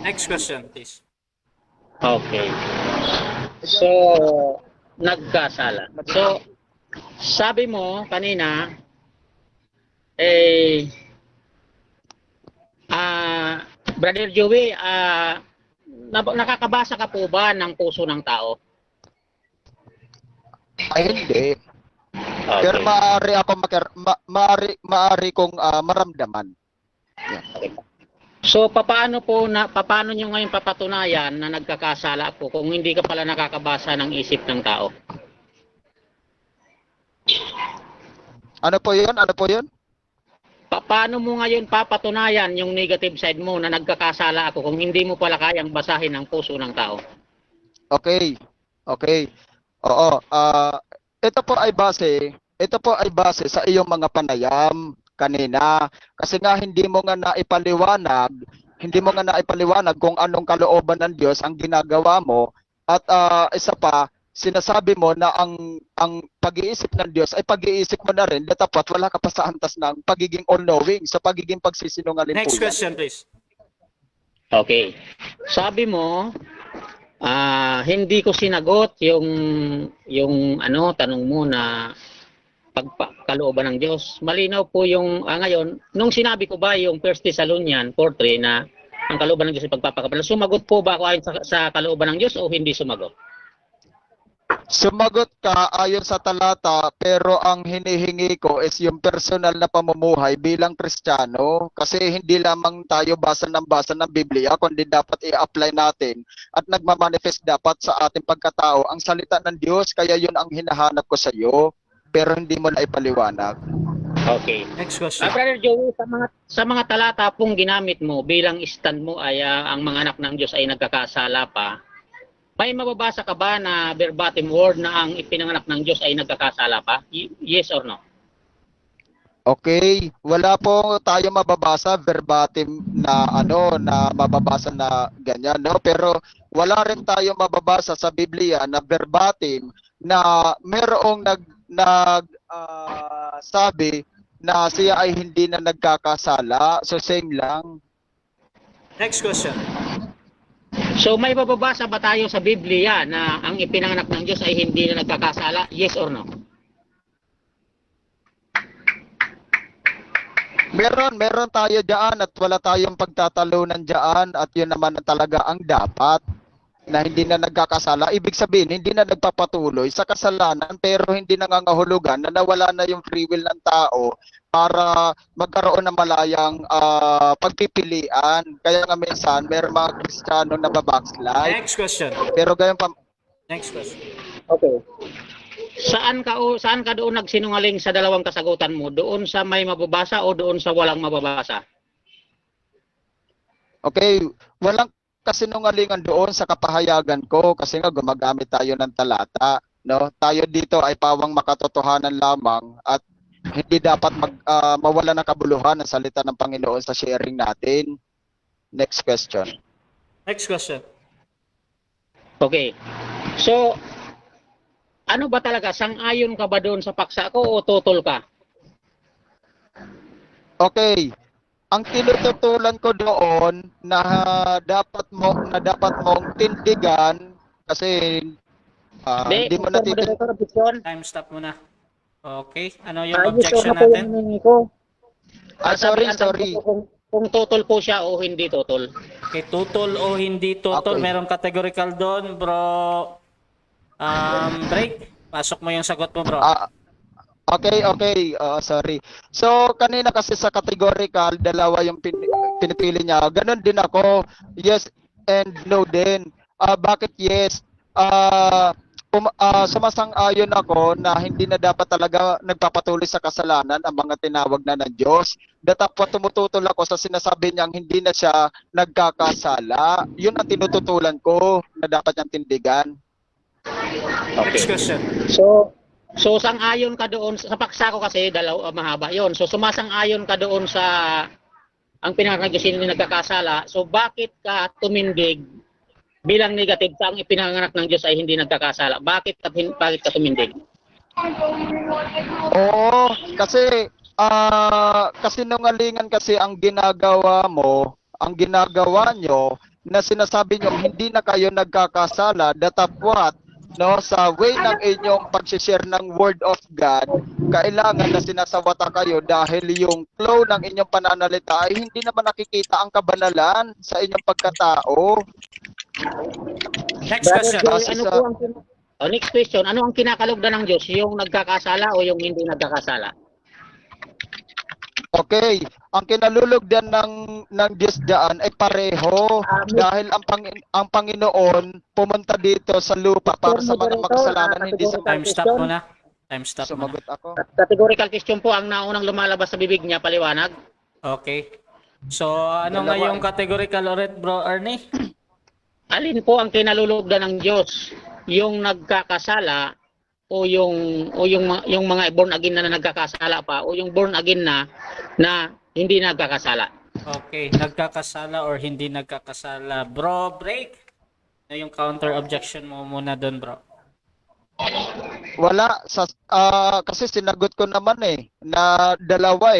Next question, please. Okay. So, nagkasala. So, sabi mo kanina, Brother Joey, nakakabasa ka po ba ng puso ng tao? Ay hindi. Okay. Pero maaari kong maramdaman. Okay. So paano niyo ngayon papatunayan na nagkakasala ako kung hindi ka pala nakakabasa ng isip ng tao? Ano po 'yun? Paano mo ngayon papatunayan yung negative side mo na nagkakasala ako kung hindi mo pala kayang basahin ang puso ng tao? Okay. Oo, ito po ay base sa iyong mga panayam kanina. Kasi nga hindi mo nga naipaliwanag kung anong kalooban ng Diyos ang ginagawa mo. At isa pa, sinasabi mo na ang pag-iisip ng Diyos ay pag-iisip mo na rin, dapat wala ka pa sa antas ng pagiging all-knowing, sa pagiging pagsisinungaling Next po yan. question, please. Okay. Sabi mo, hindi ko sinagot yung tanong mo na pagkalooban ng Diyos. Malinaw po yung ngayon, nung sinabi ko ba yung 1 Thessalonians 4:3 na ang kalooban ng Diyos ay pagpapakabala, sumagot po ba ako ayon sa kalooban ng Diyos o hindi sumagot? Sumagot ka ayon sa talata, pero ang hinihingi ko is yung personal na pamumuhay bilang Kristiyano, kasi hindi lamang tayo basa ng Biblia, kundi dapat i-apply natin at nagmamanifest dapat sa ating pagkatao ang salita ng Diyos. Kaya yun ang hinahanap ko sa iyo, pero hindi mo na ipaliwanag. Okay. Next question. Brother Joey, sa mga talata pong ginamit mo bilang stand mo ay ang mga anak ng Diyos ay nagkakasala pa, may mababasa ka ba na verbatim word na ang ipinanganak ng Diyos ay nagkakasala pa? Yes or no? Okay, wala po tayo mababasa verbatim na na mababasa na ganyan, no? Pero wala rin tayo mababasa sa Biblia na verbatim na merong sabi na siya ay hindi na nagkakasala. So same lang. Next question. So may mababasa ba tayo sa Biblia na ang ipinanganak ng Diyos ay hindi na nagkakasala? Yes or no? Meron tayo diyan at wala tayong pagtatalunan diyan, at yun naman talaga ang dapat, na hindi na nagkakasala. Ibig sabihin, hindi na nagpapatuloy sa kasalanan, pero hindi nangangahulugan na nawala na yung free will ng tao para magkaroon ng malayang pagpipilian. Kaya nga minsan, meron mga Kristiyano na babackslide. Next question. Pero gayon pa. Next question. Okay. Saan ka doon nagsinungaling sa dalawang kasagutan mo? Doon sa may mababasa o doon sa walang mababasa? Okay, walang kasinungalingan doon sa kapahayagan ko, kasi nga gumagamit tayo ng talata, no? Tayo dito ay pawang makatotohanan lamang at hindi dapat mawala ng kabuluhan ng salita ng Panginoon sa sharing natin. Next question. Next question. Okay. So, ano ba talaga? Sang-ayon ka ba doon sa paksa ko o tutol ka? Okay. Ang tinututulan ko doon na dapat mong tindigan, kasi hindi mo natin. Time stop muna. Okay. Ano yung objection natin? Sorry. Kung tutol po siya o hindi tutol. Okay, tutol o hindi tutol. Okay. Merong categorical doon, bro. Break. Pasok mo yung sagot mo, bro. Okay. Sorry. So, kanina kasi sa categorical, dalawa yung pinipili niya. Ganon din ako. Yes and no din. Bakit yes? Sumasang-ayon ako na hindi na dapat talaga nagpapatuloy sa kasalanan ang mga tinawag na ng Diyos. Dapat tumututol ako sa sinasabi niyang hindi na siya nagkakasala. Yun ang tinututulan ko na dapat niyang tindigan. Next question. So sang-ayon ka doon sa paksa ko kasi mahaba 'yon. So sumasang-ayon ka doon sa ang pinanganak ng Diyos hindi nagkakasala. So bakit ka tumindig bilang negative sa ang ipinanganak ng Diyos ay hindi nagkakasala? Bakit ka tumindig? Oo, kasi kasinungalingan kasi ang ginagawa nyo na sinasabi nyo hindi na kayo nagkakasala, datapwat no, sa way ng inyong pag-share ng Word of God, kailangan na sinasawata kayo dahil yung flow ng inyong pananalita ay hindi naman nakikita ang kabanalan sa inyong pagkatao. Next question. Next question, ano ang kinakalugdan ng Diyos? Yung nagkakasala o yung hindi nagkakasala? Okay, ang kinalulugdan ng Diyos diyan ay pareho, dahil ang Panginoon pumunta dito sa lupa para sa mga makasalanan, hindi sa Time stop muna. Time stop muna. sumagot ako. Categorical question po ang naunang lumalabas sa bibig niya, paliwanag. Okay. So, ano nga yung categorical ulit, bro Ernie? Alin po ang kinalulugdan ng Diyos? Yung nagkakasala yung mga born again na nagkakasala pa o yung born again na hindi nagkakasala. Okay, nagkakasala or hindi nagkakasala. Bro, break. Na yung counter objection mo muna doon, bro. Wala kasi sinagot ko naman na dalawa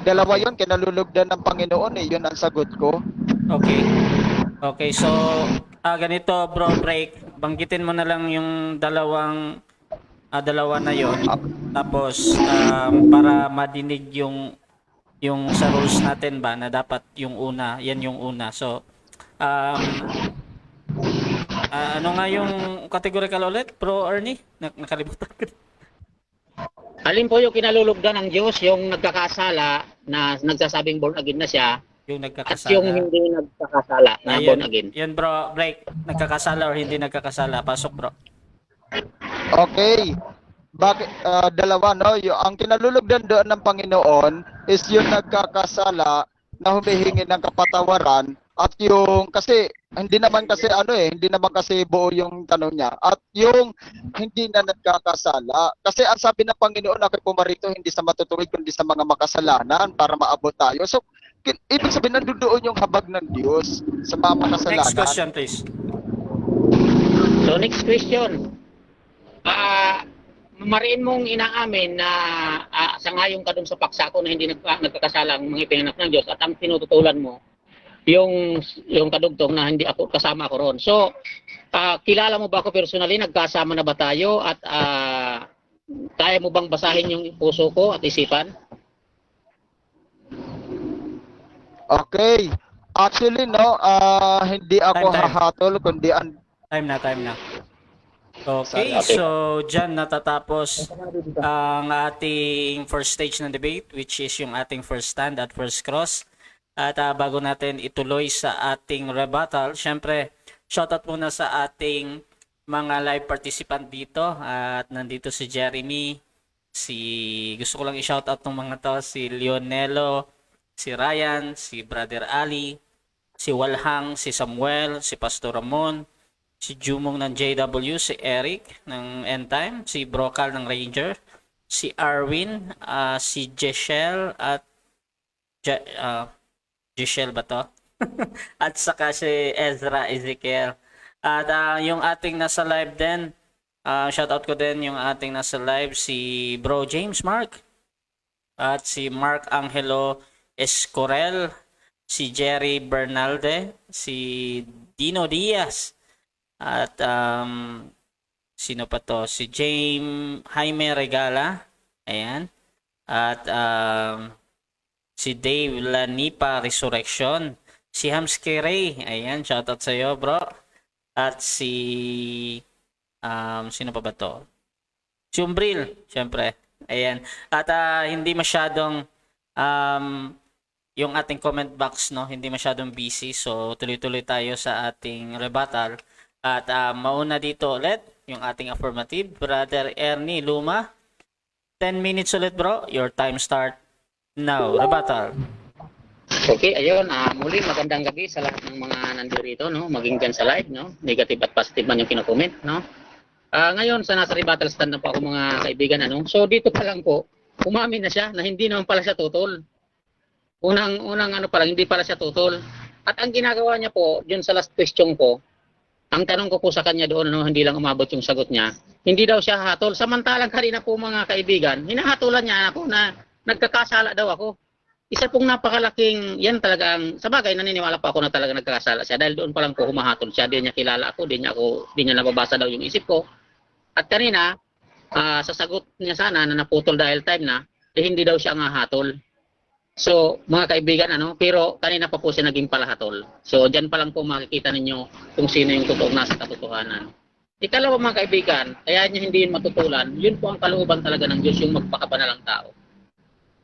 Dalawa Okay. 'yon kinalulugdan ng Panginoon 'yun ang sagot ko. Okay. Okay, so ganito, bro, break. Banggitin mo na lang yung dalawa na yon. Tapos para madinig yung sa rules natin ba na dapat yung una, yan yung una. So um, ano nga yung categorical ulit, bro Ernie? Nakalimutan ko. Alin po yung kinalulugdan ng Diyos, yung nagkakasala na nagsasabing born again na siya, Yung at nagkakasala. yung hindi nagkakasala na Ayun, born again. yun bro, break. Nagkakasala or hindi nagkakasala. Pasok, bro. Okay. Bakit dalawa no? Ang kinalulugdan doon ng Panginoon is yung nagkakasala na humihingi ng kapatawaran at yung kasi hindi naman kasi buo yung tanong niya. At yung hindi na nagkakasala kasi ang sabi ng Panginoon ako'y pumarito hindi sa matutuwid kundi sa mga makasalanan para maabot tayo. So ibig sabihin nandoon yung habag ng Diyos sa mga makasalanan. Next question, please. So next question. Mariin mong inaamin na sangayon ka dun sa paksa ko na hindi nagkakasala ang mga ipinanganak ng Diyos at ang tinututulan mo yung kadugtong na hindi ako kasama ko ron. So kilala mo ba ako personally? Nagkasama na ba tayo? At kaya mo bang basahin yung puso ko at isipan? Okay. Actually no, hindi ako Time. hahatol kundi Time na. Okay, so dyan natatapos ang ating first stage ng debate, which is yung ating first stand at first cross. At bago natin ituloy sa ating rebuttal, syempre, shoutout muna sa ating mga live participant dito. At nandito si Jeremy, gusto ko lang i-shoutout ng mga to, si Leonelo, si Ryan, si Brother Ali, si Walhang, si Samuel, si Pastor Ramon, si Jumong ng JW, si Eric ng End Time, si Brocal ng Ranger, si Arwin, si Jeshel at Jeshel ba to? At saka si Ezra Ezekiel. At yung ating nasa live din, shoutout ko din yung ating nasa live, si Bro James Mark, at si Mark Angelo Escorel, si Jerry Bernalde, si Dino Diaz, at sino pa to? Si Jaime Regala. Ayan. At si Dave Lanipa Resurrection. Si Hamsky Ray. Ayan. Shoutout sa iyo, bro. At si sino pa ba to? Si Umbril. Siyempre. Ayan. At hindi masyadong yung ating comment box, no? Hindi masyadong busy. So tuloy-tuloy tayo sa ating rebuttal. At mauna dito ulit yung ating affirmative, Brother Ernie Luma. 10 minutes ulit, bro. Your time start now. Rebuttal. Okay, ayun. Muli magandang gabi sa lahat ng mga nandito, no? Maging dyan sa live, no? Negative at positive man yung kino-comment, no? Ngayon sa nasa rebuttal stand na po ako mga kaibigan, ano? So dito pa lang po, umamin na siya na hindi naman pala siya tutol. Unang ano pa lang, hindi pala siya tutol. At ang ginagawa niya po, yun sa last question ko, ang tanong ko po sa kanya doon, no, hindi lang umabot yung sagot niya, hindi daw siya hatol. Samantalang kanina po mga kaibigan, hinahatulan niya ako na nagkakasala daw ako. Isa pong napakalaking, yan talagang, sa bagay naniniwala pa ako na talaga nagkakasala siya dahil doon pa lang po humahatol siya, di niya kilala ako, di niya nababasa daw yung isip ko. At kanina, sa sagot niya sana na naputol dahil time na, hindi daw siya ang hahatol. So, mga kaibigan, pero kanina pa po siya naging palahatol. So, dyan pa lang po makikita ninyo kung sino yung totoong nasa katotohanan. Ikalawa mga kaibigan, kaya niya hindi yun matutulan, yun po ang kalooban talaga ng Diyos, yung magpakabanalang tao.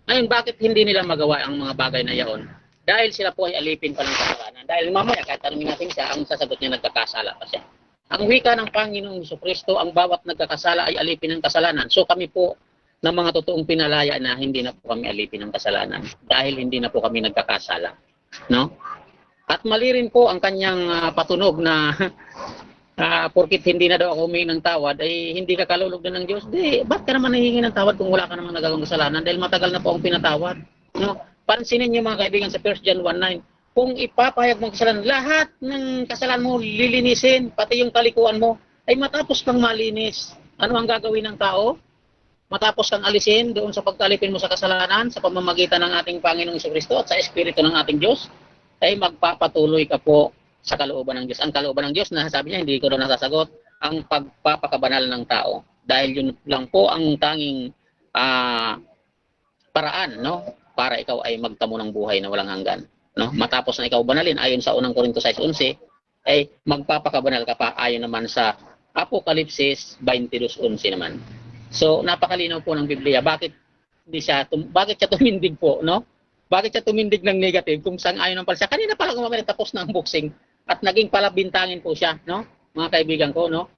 Ngayon, bakit hindi nila magawa ang mga bagay na yaon? Dahil sila po ay alipin pa ng kasalanan. Dahil mamaya, kahit tanongin natin siya, ang sasagot niya nagkakasala pa siya. Ang wika ng Panginoong Jesucristo, ang bawat nagkakasala ay alipin ng kasalanan. So, kami po, ng mga totoong pinalaya na hindi na po kami alipin ng kasalanan dahil hindi na po kami nagkakasala, no? At mali rin po ang kanyang patunog na Porkit hindi na daw ako humingi ng tawad, ay hindi ka kalulog na ng Diyos. Di, ba't ka naman nahihingi ng tawad kung wala ka namang nagagawang kasalanan? Dahil matagal na po akong pinatawad. No? Pansinin niyo mga kaibigan sa 1 John 1:9. Kung ipapahayag mo ang kasalanan, lahat ng kasalanan mo lilinisin, pati yung kalikuan mo, ay matapos kang malinis. Ano ang gagawin ng tao? Matapos kang alisin doon sa pagkalipin mo sa kasalanan, sa pamamagitan ng ating Panginoong Jesucristo at sa Espiritu ng ating Diyos, ay magpapatuloy ka po sa kalooban ng Diyos. Ang kalooban ng Diyos, nasasabi niya, hindi ko daw nasasagot, ang pagpapakabanal ng tao. Dahil yun lang po ang tanging paraan, no? Para ikaw ay magtamo ng buhay na walang hanggan. No? Matapos na ikaw banalin, ayon sa unang Korinto 6:11, ay magpapakabanal ka pa ayon naman sa Apokalipsis 22:11 naman. So, napakalinaw po ng Biblia. Bakit siya tumindig po, no? Bakit siya tumindig ng negative kung saan ayon ng pala siya? Kanina pala kumamaya tapos na ang boxing at naging palabintangin po siya, no? Mga kaibigan ko, no?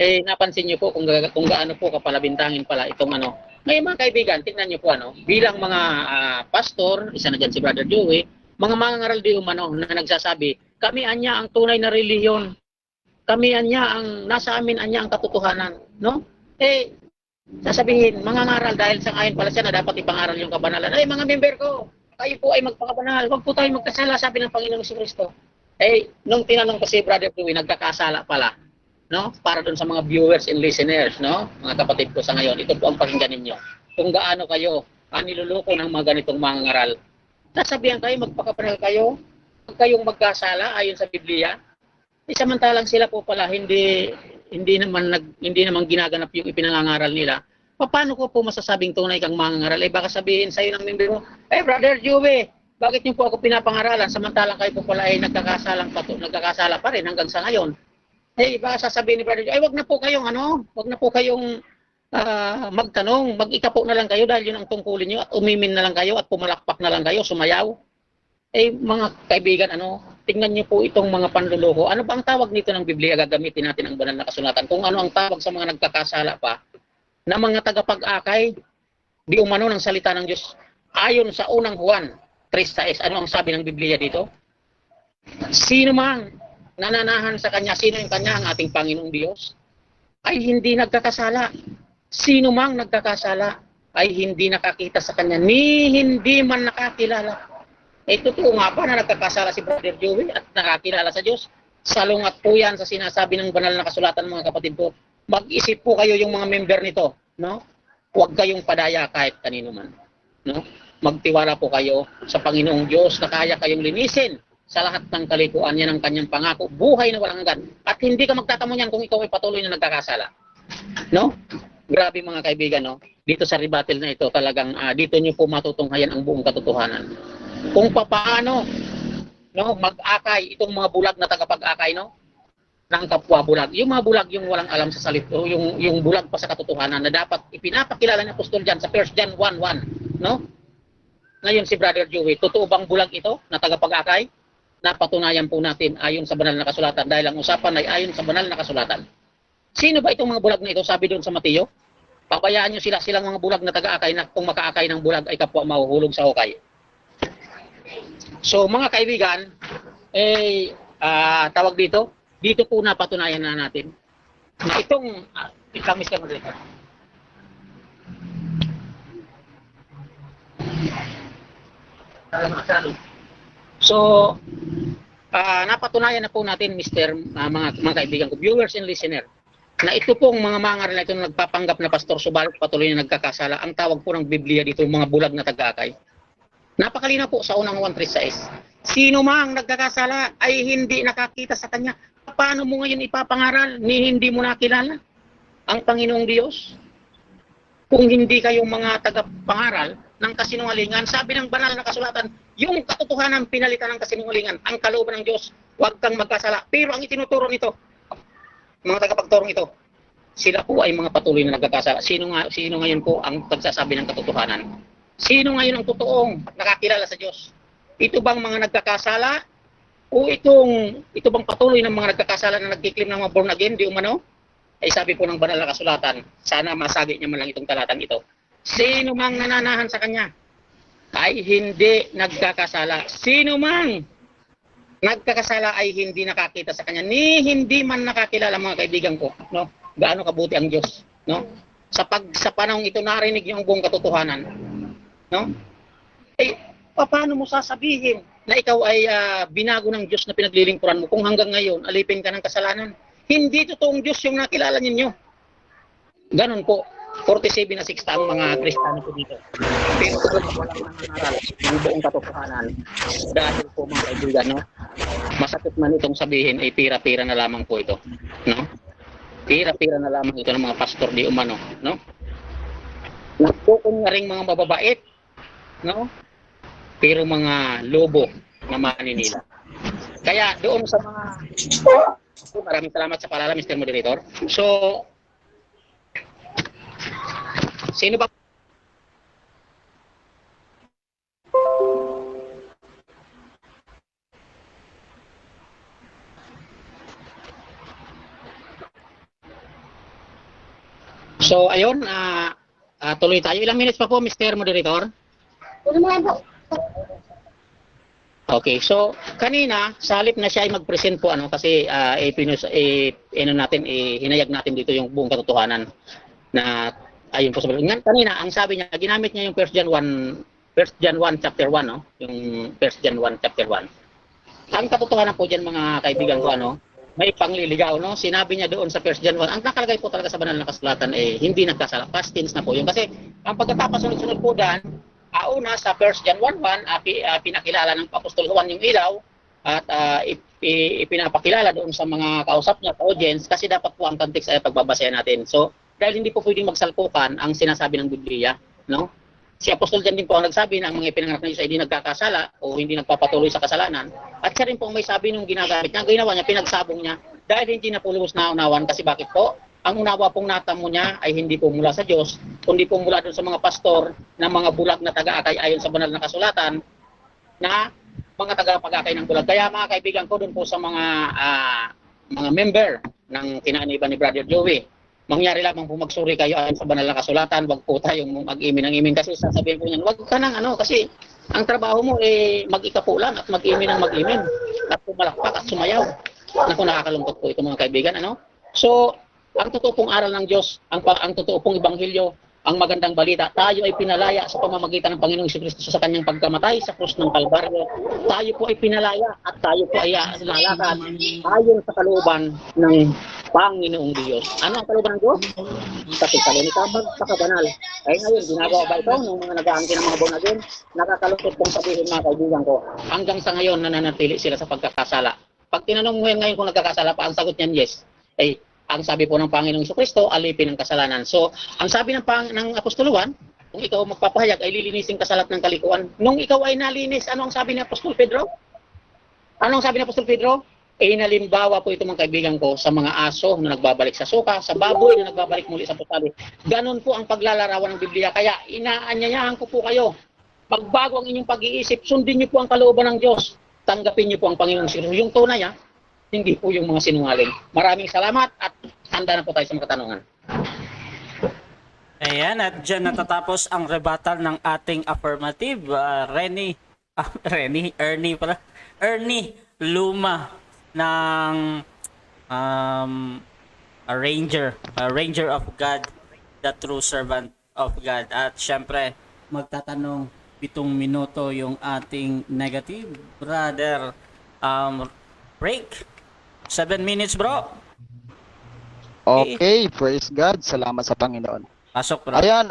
Eh, napansin niyo po kung gaano po kapalabintangin pala itong ano. Ngayon mga kaibigan, tingnan niyo po ano, bilang mga pastor, isa na dyan si Brother Joey, mga mangangaral di umano na nagsasabi, kami anya ang tunay na relihiyon. Kami anya ang nasa amin anya ang katotohanan, no? Eh, sasabihin, mangangaral dahil sa ayon pala siya na dapat ipangaral yung kabanalan. Ay, mga member ko, kayo po ay magpakabanal. Huwag po tayo magkasala, sabi ng Panginoong Jesucristo. Eh, nung tinanong ko si Brother Joey, nagkakasala pala, no? Para doon sa mga viewers and listeners, no? Mga kapatid ko sa ngayon, ito po ang pakinggan ninyo. Kung gaano kayo niluluko ng mga ganitong mangangaral, sasabihan kayo, magpakabanal kayo, huwag kayong magkasala ayon sa Biblia. Samantalang sila po pala hindi naman ginaganap yung ipinangangaral nila. Paano ko po masasabing tunay kang mangangaral? Eh baka sabihin sa iyo ng member mo, Brother Joey, bakit niyo po ako pinapangaralan samantalang kayo po pala ay nagkakasala pa rin hanggang sa ngayon? Eh baka sasabihin ni Brother Joey, wag na po kayong magtanong, mag-ikapo na lang kayo dahil yun ang tungkulin niyo at umimin na lang kayo at pumalakpak na lang kayo, sumayaw. Eh mga kaibigan, tingnan niyo po itong mga panluloko. Ano ba ang tawag nito ng Biblia? Gagamitin natin ang banal na kasulatan. Kung ano ang tawag sa mga nagkakasala pa, na mga tagapag-akay, di umano ng salita ng Diyos. Ayon sa unang Juan 3:6, ano ang sabi ng Biblia dito? Sino mang nananahan sa Kanya, sino yung Kanya? Ang ating Panginoong Diyos, ay hindi nagkakasala. Sino mang nagkakasala, ay hindi nakakita sa Kanya, ni hindi man nakakilala. Totoo nga ba na nagkakasala si Brother Joey at nakakilala sa Diyos? Salungat po yan sa sinasabi ng banal na kasulatan, mga kapatid ko. Mag-isip po kayo yung mga member nito, no? Huwag kayong padaya kahit kanino man, no? Magtiwala po kayo sa Panginoong Diyos na kaya kayong linisin sa lahat ng kalikuan niya ng kanyang pangako, buhay na walang hanggan. At hindi ka magtatamo niyan kung ikaw ay patuloy na nagkakasala. No? Grabe mga kaibigan, no? Dito sa rebuttal na ito, talagang dito niyo po matutunghayan ang buong katotohanan. Kung paano, no, mag-akay itong mga bulag na tagapag-akay, no, ng kapwa bulag. Yung mga bulag yung walang alam sa salita, yung bulag pa sa katotohanan na dapat ipinapakilala ng apostol diyan sa 1 John 1:1, no? Ngayon si Brother Joey, totoo bang bulag ito na tagapag-akay? Napatunayan po natin ayon sa banal na kasulatan dahil ang usapan ay ayon sa banal na kasulatan. Sino ba itong mga bulag na ito? Sabi doon sa Mateo, pabayaan niyo silang mga bulag na taga-akay na kung makaakay ng bulag ay kapwa mahuhulog sa hukay. So mga kaibigan, tawag dito po napatunayan na natin na itong ikamis ka mag-record. So napatunayan na po natin mga kaibigan ko, viewers and listener, na ito pong mga mangaral na ito na nagpapanggap na pastor subalit patuloy na nagkakasala, ang tawag po ng Biblia dito mga bulag na taga-akay. Napakalinaw po sa unang 1:3-6. Sino mang nagkakasala ay hindi nakakita sa Kanya. Paano mo ngayon ipapangaral ni hindi mo nakilala ang Panginoong Diyos? Kung hindi kayong mga tagapangaral ng kasinungalingan, sabi ng banal na kasulatan, yung katotohanan pinalitan ng kasinungalingan, ang kalooban ng Diyos, huwag kang magkasala. Pero ang itinuturo nito, mga tagapagturong ito, sila po ay mga patuloy na nagkakasala. Sino ngayon po ang pagsasabi ng katotohanan? Sino ngayon ang totoong nakakilala sa Diyos? Ito bang mga nagkakasala? O ito bang patuloy ng mga nagkakasala na nagkiklaim ng mga born again, di umano? Ay sabi po ng banal na kasulatan, sana masagi niya man lang itong talatang ito. Sino mang nananahan sa Kanya ay hindi nagkakasala. Sino mang nagkakasala ay hindi nakakita sa kanya, ni hindi man nakakilala, mga kaibigan ko, no? Gaano kabuti ang Diyos, no? Sa panahong ito narinig niyo ang buong katotohanan, no? Eh, paano mo sasabihin na ikaw ay binago ng Diyos na pinaglilingkuran mo kung hanggang ngayon alipin ka ng kasalanan? Hindi totoong Diyos yung nakilala ninyo. Ganon po. 47 na 6 ang mga Kristiyano po dito. Pero kung walang nangangaral ng buong katotohanan, dahil po mga kaibigan, no? Masakit man itong sabihin, ay pira-pira na lamang po ito, no? Pira-pira na lamang ito ng mga pastor di umano, no? Nagpukong na ring mga mababait, no? Pero mga lobo na maninila. Kaya doon sa mga... Maraming salamat sa paalala, Mr. Moderator. So, sino ba? So, ayun, tuloy tayo. Ilang minutes pa po, Mr. Moderator? Okay, so kanina sa halip na siya ay mag-present po kasi hinayag natin dito yung buong katotohanan na ayun po sa kanina ang sabi niya ginamit niya yung 1 John 1 chapter 1, no? Yung 1 John 1 chapter 1. Ang katotohanan po diyan, mga kaibigan ko, may pangliligaw, no? Sinabi niya doon sa 1 John 1, ang nakalagay po talaga sa banal na kasulatan hindi nagkasala, past tense na po yun, kasi ang pagkatapos sunod-sunod po diyan, una sa 1 John 1:1, pinakilala ng Apostol Juan yung ilaw at ipinapakilala doon sa mga kausap niya, audience, kasi dapat po ang context ay pagbabasehan natin. So, dahil hindi po pwedeng magsalpukan ang sinasabi ng Biblia, no? Si Apostol John din po ang nagsabi na ang mga ipinanganak na Diyos ay hindi nagkakasala o hindi nagpapatuloy sa kasalanan. At siya rin po may sabi nung ginagamit niya, ginawa niya, pinagsabong niya, dahil hindi na po lubos na unawan. Kasi bakit po? Ang unawa pong natamo niya ay hindi po mula sa Diyos, kundi po mula doon sa mga pastor na mga bulag na taga-akay ayon sa banal na kasulatan na mga taga-pag-akay ng bulag. Kaya mga kaibigan ko doon po sa mga member ng kinaaniban ni Brother Joey, mangyari lamang po magsuri kayo ayon sa banal na kasulatan, wag po tayong mag-imin ng imin kasi sasabihin po niyan, wag ka nang kasi ang trabaho mo mag-ikapulan at mag-imin ng mag-imin at pumalakpak at sumayaw. Naku, nakakalungkot po ito, mga kaibigan, So, ang totoo pong aral ng Diyos, ang totoo pong ebanghelyo, ang magandang balita, tayo ay pinalaya sa pamamagitan ng Panginoong Jesucristo sa kanyang pagkamatay sa krus ng Kalbaryo. Tayo po ay pinalaya at tayo po ay lalakad ayon sa kalooban ng Panginoong Diyos. Ano ang kalooban ng Diyos? Sa Tesalonica, magpakabanal. Kaya ngayon, ginagawa ba ito ng mga nag-aangkin ng mga born again? Nakakalungkot pong sabihin, mga kaibigan ko, hanggang sa ngayon nananatili sila sa pagkakasala. Pag tinanong mo ngayon kung nagkakasala pa, ang sagot niyan yes. Ang sabi po ng Panginoong Jesucristo, alipin ang kasalanan. So, ang sabi ng Apostol Juan, kung ikaw magpapahayag ay lilinisin ka sa lahat ng kalikuan. Nung ikaw ay nalinis, ano ang sabi ni Apostol Pedro? Ano ang sabi ni Apostol Pedro? Inalimbawa po ito, mga kaibigan ko, sa mga aso na nagbabalik sa suka, sa baboy na nagbabalik muli sa putali. Ganon po ang paglalarawan ng Biblia. Kaya inaanyayahan ko po kayo, magbago ang inyong pag-iisip, sundin niyo po ang kalooban ng Diyos. Tanggapin niyo po ang Panginoong Jesucristo. Yung tunay, hindi po yung mga sinungaling. Maraming salamat at handa na po tayo sa mga katanungan. Ayan, at dyan natatapos ang rebuttal ng ating affirmative. Ernie Luma ng Ranger of God, the true servant of God. At syempre, magtatanong 7 minuto yung ating negative brother break. 7 minutes, bro. Okay, praise God. Salamat sa Panginoon. Pasok, bro. Ayan,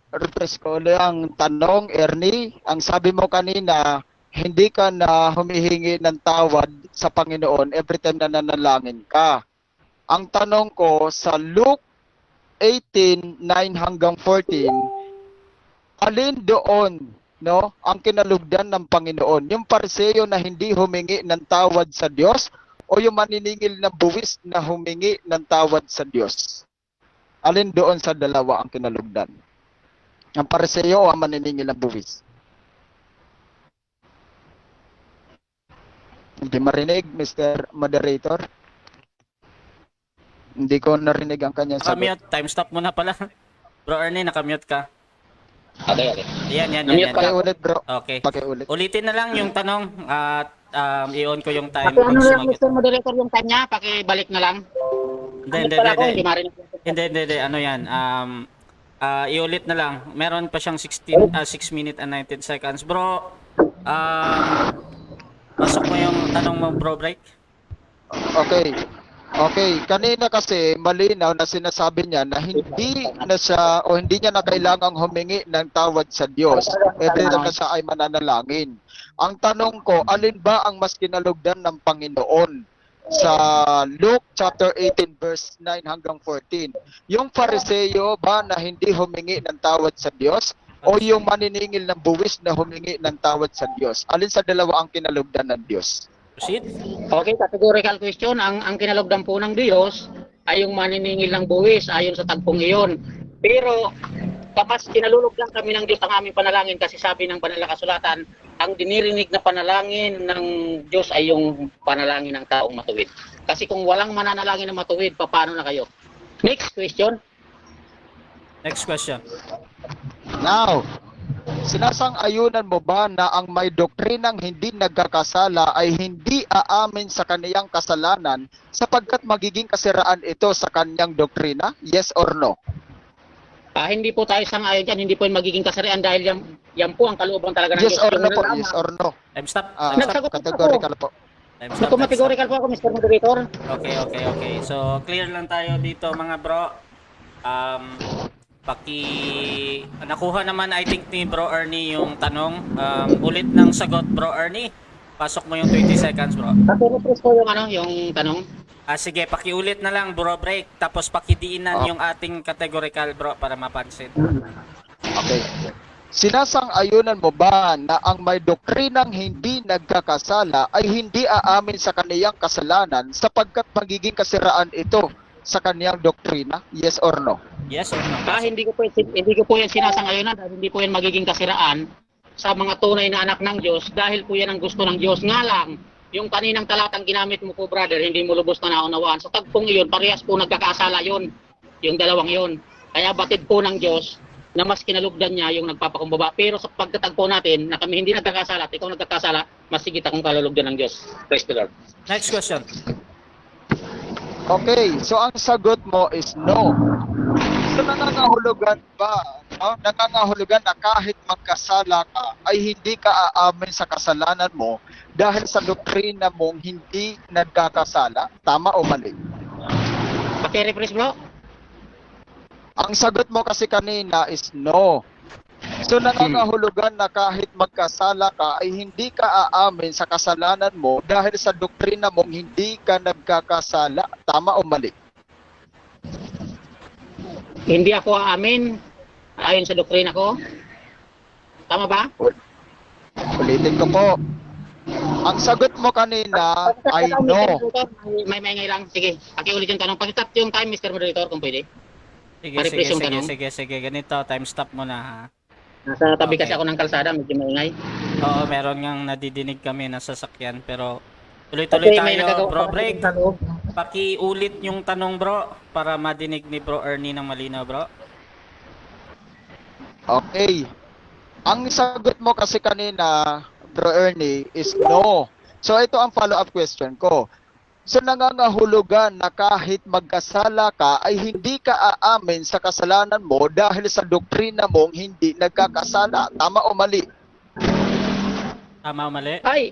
refresh ko ulit ang tanong, Ernie. Ang sabi mo kanina, hindi ka na humihingi ng tawad sa Panginoon every time na nanalangin ka. Ang tanong ko, sa Luke 18:9-14, alin doon, ang kinalugdan ng Panginoon? Yung Pariseo na hindi humingi ng tawad sa Diyos o yung maniningil ng buwis na humingi ng tawad sa Diyos? Alin doon sa dalawa ang kinalugdan? Ang Pariseo o ang maniningil ng buwis? Hindi marinig, Mr. Moderator. Hindi ko narinig ang kanyang sagot. Nakamute. Time stop mo na pala. Bro Ernie, nakamute ka. Okay. Yan. Namute ka. Pakiulit, bro. Okay. Pakiulit. Ulitin na lang yung tanong at i-on ko yung time Paki pag ano lang, sumagot. Mr. Moderator, yung time niya, pakibalik na lang. Hindi, hindi, Pala ko, hindi. hindi marinig. Hindi, ano yan. Iulit na lang. Meron pa siyang 6 minute and 19 seconds. Bro, pasok mo yung tanong mo, bro, break. Okay. Okay, kanina kasi malinaw na sinasabi niya na hindi na siya o hindi niya na kailangang humingi ng tawad sa Diyos. Every time na siya ay mananalangin. Ang tanong ko, alin ba ang mas kinalugdan ng Panginoon? Sa Luke chapter 18 verse 9 hanggang 14. Yung Fariseo ba na hindi humingi ng tawad sa Diyos? O yung maniningil ng buwis na humingi ng tawad sa Diyos? Alin sa dalawa ang kinalugdan ng Diyos? Proceed. Okay, categorical question. Ang kinalugdan po ng Diyos ay yung maniningil ng buwis ayon sa tagpong iyon. Pero kapag kinalulugdan kami ng Diyos ang aming panalangin kasi sabi ng banal na kasulatan, ang dinirinig na panalangin ng Diyos ay yung panalangin ng taong matuwid. Kasi kung walang mananalangin na matuwid, paano na kayo? Next question. Next question. Now, sinasang-ayunan mo ba na ang may doktrinang hindi nagkakasala ay hindi aamin sa kaniyang kasalanan sapagkat magiging kasiraan ito sa kaniyang doktrina? Yes or no? Hindi po tayo sang-ayon dyan, hindi po yung magiging kasarian dahil yan po ang kalooban talaga ng Yes Diyos. or no po? Yung Yes or no? Time stop. Nagsagot po Categorical po. Time stop. Categorical po ako, Mr. Moderator. Okay. So, clear lang tayo dito, mga bro. Nakuha naman, I think, ni Bro Ernie yung tanong. Ulit ng sagot, Bro Ernie. Pasok mo yung 20 seconds, bro. Pati-refresh po yung tanong. Sige, pakiulit na lang, bro, break. Tapos pakidiinan yung ating categorical, bro, para mapansin. Okay. Sinasang-ayunan mo ba na ang may doktrinang hindi nagkakasala ay hindi aamin sa kaniyang kasalanan sapagkat magiging kasiraan ito sa kaniyang doktrina? Yes or no? Yes or no? Hindi ko po yan sinasang-ayunan dahil hindi po yan magiging kasiraan sa mga tunay na anak ng Diyos dahil po yan ang gusto ng Diyos. Nga lang, yung kaninang talatang ginamit mo po, brother, hindi mo lubos na naunawaan. Sa tagpong iyon, parehas po nagkakasala yon, yung dalawang yon. Kaya batid po ng Diyos na mas kinalugdan niya yung nagpapakumbaba. Pero sa pagtatagpo natin na kami hindi nagkakasala at ikaw nagkakasala, mas sigit akong kalulugdan ng Diyos. Praise the Lord. Next question. Okay, so ang sagot mo is no. So nangangahulugan ba, no? Nangangahulugan na kahit magkasala ka ay hindi ka aamin sa kasalanan mo dahil sa doktrina mong hindi nagkakasala? Tama o mali? Paki-refresh, bro. Ang sagot mo kasi kanina is no. So nangangahulugan na kahit magkasala ka ay hindi ka aamin sa kasalanan mo dahil sa doktrina mong hindi ka nagkakasala. Tama o mali? Hindi ako aamin ayon sa doktrina ko. Tama ba? Ulitin ko po. Ang sagot mo kanina ay no. May maingay lang. Sige, pakiulit yung tanong. Pag-stop yung time, Mr. Moderator, kung pwede. Sige. Ganito, time stop mo na, ha? Nasa tabi Okay. kasi ako ng kalsada, medyo maingay. Oo, meron ngang nadidinig kami na sasakyan, pero tuloy-tuloy May tayo, nagagawa bro, pa break. sa loob. Pakiulit yung tanong, bro, para madinig ni Bro Ernie ng malinaw, bro. Okay. Ang sagot mo kasi kanina, Bro Ernie, is no. So ito ang follow-up question ko. So nangangahulugan na kahit magkasala ka ay hindi ka aamin sa kasalanan mo dahil sa doktrina mong hindi nagkakasala. Tama o mali? Tama o mali? Ay,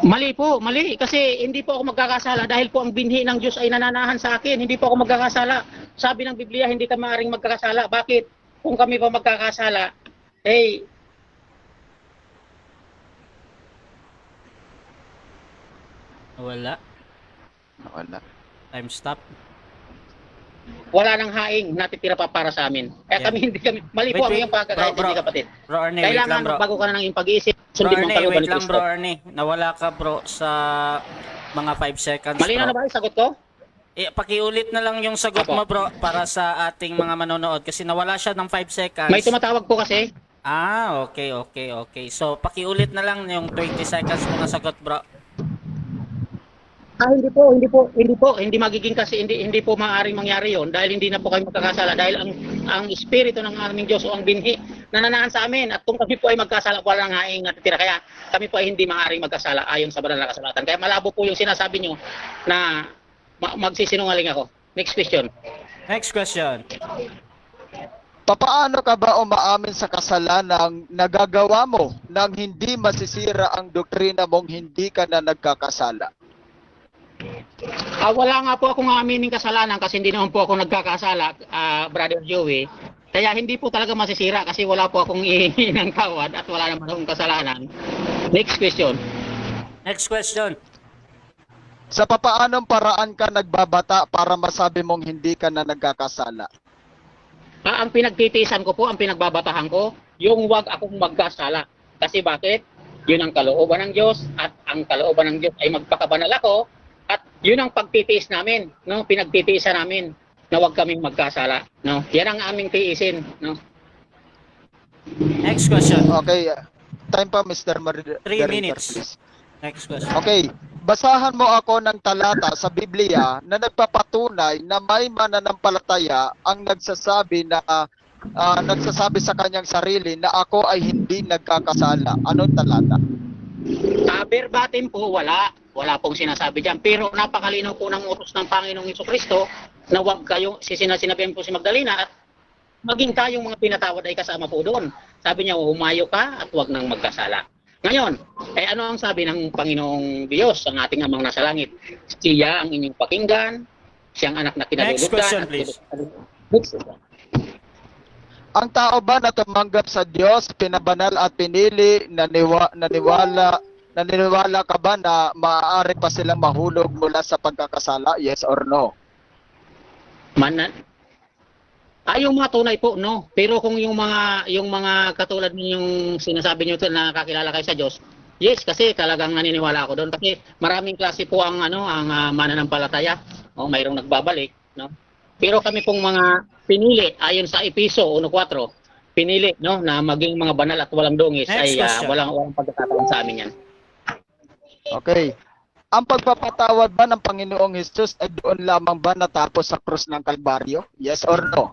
mali po, mali. Kasi hindi po ako magkakasala dahil po ang binhi ng Diyos ay nananahan sa akin. Hindi po ako magkakasala. Sabi ng Biblia, hindi ka maaaring magkakasala. Bakit? Kung kami pa magkakasala, Wala. Wala. Time stop. wala nang haing natitira pa para sa amin. Kaya Yeah. kami hindi kami, mali po ang iyong pagkakait, Bro, hindi kapatid. Bro Ernie, wait lang, Kailangan bro. bago ka na ng iyong pag-iisip, Bro sundin mo ang Ernie, kalooban wait ni lang, Kristo. Bro Ernie. Nawala ka, bro, sa mga 5 seconds, Malinaw na bro. ba yung sagot ko? Pakiulit na lang yung sagot Apo. mo, bro, para sa ating mga manonood kasi nawala siya ng 5 seconds. May tumatawag po kasi. Okay. So, pakiulit na lang yung 20 seconds mo na sagot, bro. Hindi magiging kasi hindi po maaaring mangyari 'yon dahil hindi na po kayo magkakasala dahil ang espiritu ng aming Diyos o ang binhi nananahan sa amin. At kung kami po ay magkasala, wala nang haing natitira. Kaya kami po ay hindi maaaring magkasala ayon sa banal na kasulatan. Kaya malabo po yung sinasabi nyo na magsisinungaling ako. Next question. Next question. Papaano ka ba umaamin sa kasalanang nagagawa mo nang hindi masisira ang doktrina mong hindi ka na nagkakasala? Wala nga po akong aaminin kasalanan kasi hindi naman po ako nagkakasala, Brother Joey. Kaya hindi po talaga masisira kasi wala po akong ihingi ng tawad at wala naman akong kasalanan. Next question. Next question. Sa papaanong paraan ka nagbabata para masabi mong hindi ka na nagkakasala? Ang pinagtitiisan ko po, ang pinagbabatahan ko, yung wag akong magkasala. Kasi bakit? Yun ang kalooban ng Diyos at ang kalooban ng Diyos ay magpakabanal ako at yun ang pagtitiis namin, no? Pinagtitiisan namin na wag kaming magkasala, no? Yan ang aming tiisin, no? Next question. Okay, time pa Mr. 3 minutes. Please. Next question. Okay, basahan mo ako ng talata sa Biblia na nagpapatunay na may mananampalataya ang nagsasabi sa kanyang sarili na ako ay hindi nagkakasala. Anong talata? Verbatim po, wala pong sinasabi diyan. Pero napakalinaw po ng utos ng Panginoong Hesukristo na wag kayong sinabihan po si Magdalena at maging tayong mga pinatawad ay kasama po doon. Sabi niya, humayo ka at wag nang magkasala. Ngayon, ano ang sabi ng Panginoong Diyos, ang ating amang nasa langit? Siya ang inyong pakinggan, siyang anak na kinalulugdan. Next question, please. Ang tao ba na tumanggap sa Diyos, pinabanal at pinili, naniniwala ka ba na maaari pa silang mahulog mula sa pagkakasala? Yes or no? Yung mga tunay po, no. Pero kung yung mga katulad ninyong sinasabi niyo na nakakilala kayo sa Diyos, yes, kasi talagang naniniwala ako doon kasi maraming klase po ang mananampalataya. Mayroong nagbabalik, no. Pero kami pong mga pinili ayon sa Episo 1:4, pinili, no, na maging mga banal at walang dungis. Next question. Walang pagkakataon sa amin yan. Okay. Ang pagpapatawad ba ng Panginoong Hesus ay doon lamang ba natapos sa krus ng Kalbaryo? Yes or no?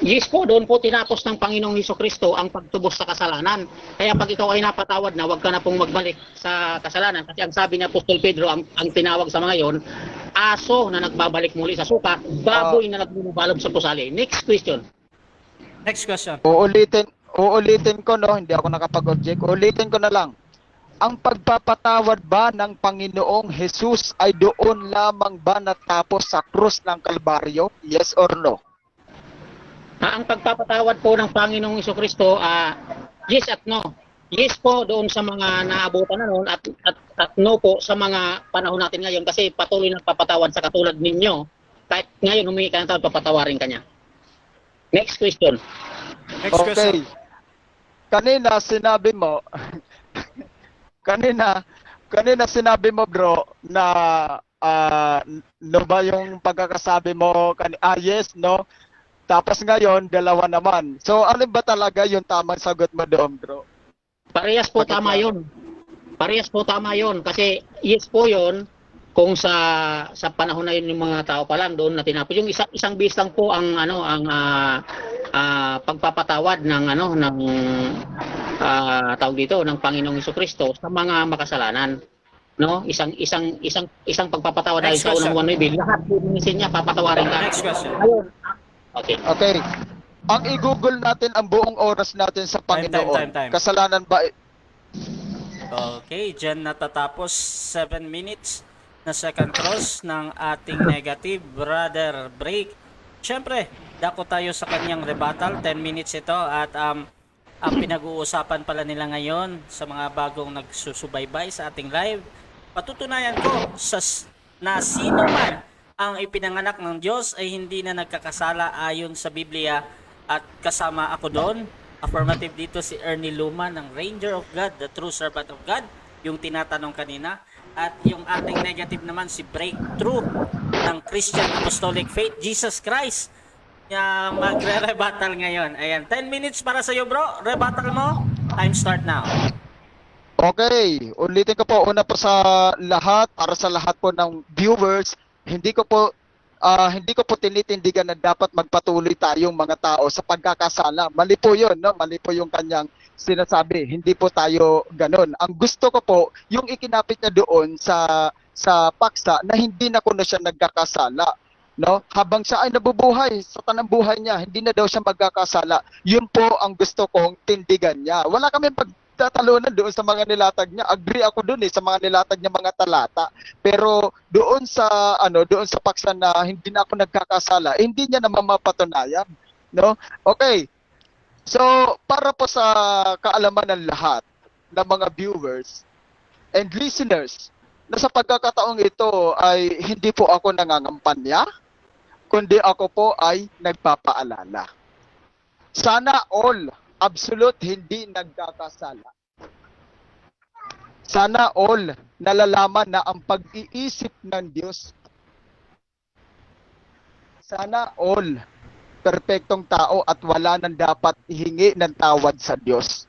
Yes po, doon po tinapos ng Panginoong Hesukristo ang pagtubos sa kasalanan. Kaya pag ikaw ay napatawad na, huwag ka na pong magbalik sa kasalanan. Kasi ang sabi ni Apostol Pedro, ang tinawag sa mga yon, aso na nagbabalik muli sa suka, baboy na nagbububalog sa pusali. Next question. Next question. Uulitin ko, no, hindi ako nakapag-object. Uulitin ko na lang. Ang pagpapatawad ba ng Panginoong Hesus ay doon lamang ba natapos sa krus ng Kalbaryo? Yes or no? Ang pagpapatawad po ng Panginoong Hesukristo, yes at no. Yes po doon sa mga naabutan na noon at no po sa mga panahon natin ngayon kasi patuloy na papatawad sa katulad ninyo. Kahit ngayon humingi ka ng tawad, papatawarin ka niya. Next question. Next question. Okay. Kanina sinabi mo kanina sinabi mo bro na no ba yung pagkakasabi mo yes, no? Tapos ngayon dalawa naman. So ano ba talaga yung tamang sagot mo doon, bro? Parehas po tama 'yon. Parehas po tama 'yon kasi yes po 'yon kung sa panahon na yun yung mga tao pa lang doon na tinapos. Yung isang bis lang po ang pagpapatawad ng tawag dito ng Panginoong Hesukristo sa mga makasalanan, no? Isang pagpapatawad dahil sa unang 1 Bill, lahat linisin niya, papatawarin ka. Next question. Ayun. Okay. Okay. Ang i-google natin ang buong oras natin sa Panginoon. Time. Kasalanan ba Okay, dyan natatapos 7 minutes na second cross ng ating negative brother break. Siyempre, dako tayo sa kanyang rebuttal. 10 minutes ito at ang pinag-uusapan pala nila ngayon sa mga bagong nagsusubaybay sa ating live, patutunayan ko na sino man ang ipinanganak ng Diyos ay hindi na nagkakasala ayon sa Biblia at kasama ako doon. Affirmative dito si Ernie Luma ng Ranger of God, the true servant of God, yung tinatanong kanina. At yung ating negative naman si Breakthrough ng Christian Apostolic Faith, Jesus Christ, magre-rebuttal ngayon. Ayan, 10 minutes para sa iyo bro. Rebuttal mo. Time start now. Okay, ulitin ko po una po sa lahat, para sa lahat po ng viewers, hindi ko po hindi ko po tinitindigan na dapat magpatuloy tayong mga tao sa pagkakasala. Mali po yun, no? Mali po yung kanyang sinasabi. Hindi po tayo ganun. Ang gusto ko po, yung ikinapit niya doon sa paksa na hindi na ko na siya nagkakasala. No? Habang siya ay nabubuhay sa tanang buhay niya, hindi na daw siya magkakasala. Yun po ang gusto kong tindigan niya. Wala kami pagtatalunan doon sa mga nilatag niya. Agree ako doon sa mga nilatag niya mga talata. Pero doon sa paksa na hindi na ako nagkakasala, hindi niya naman mapatunayan, no? Okay. So, para po sa kaalaman ng lahat ng mga viewers and listeners, na sa pagkakataong ito ay hindi po ako nangangampanya, kundi ako po ay nagpapaalala. Sana all, absolute, hindi nagkakasala. Sana all nalalaman na ang pag-iisip ng Diyos. Sana all perpektong tao at wala nang dapat ihingi ng tawad sa Diyos.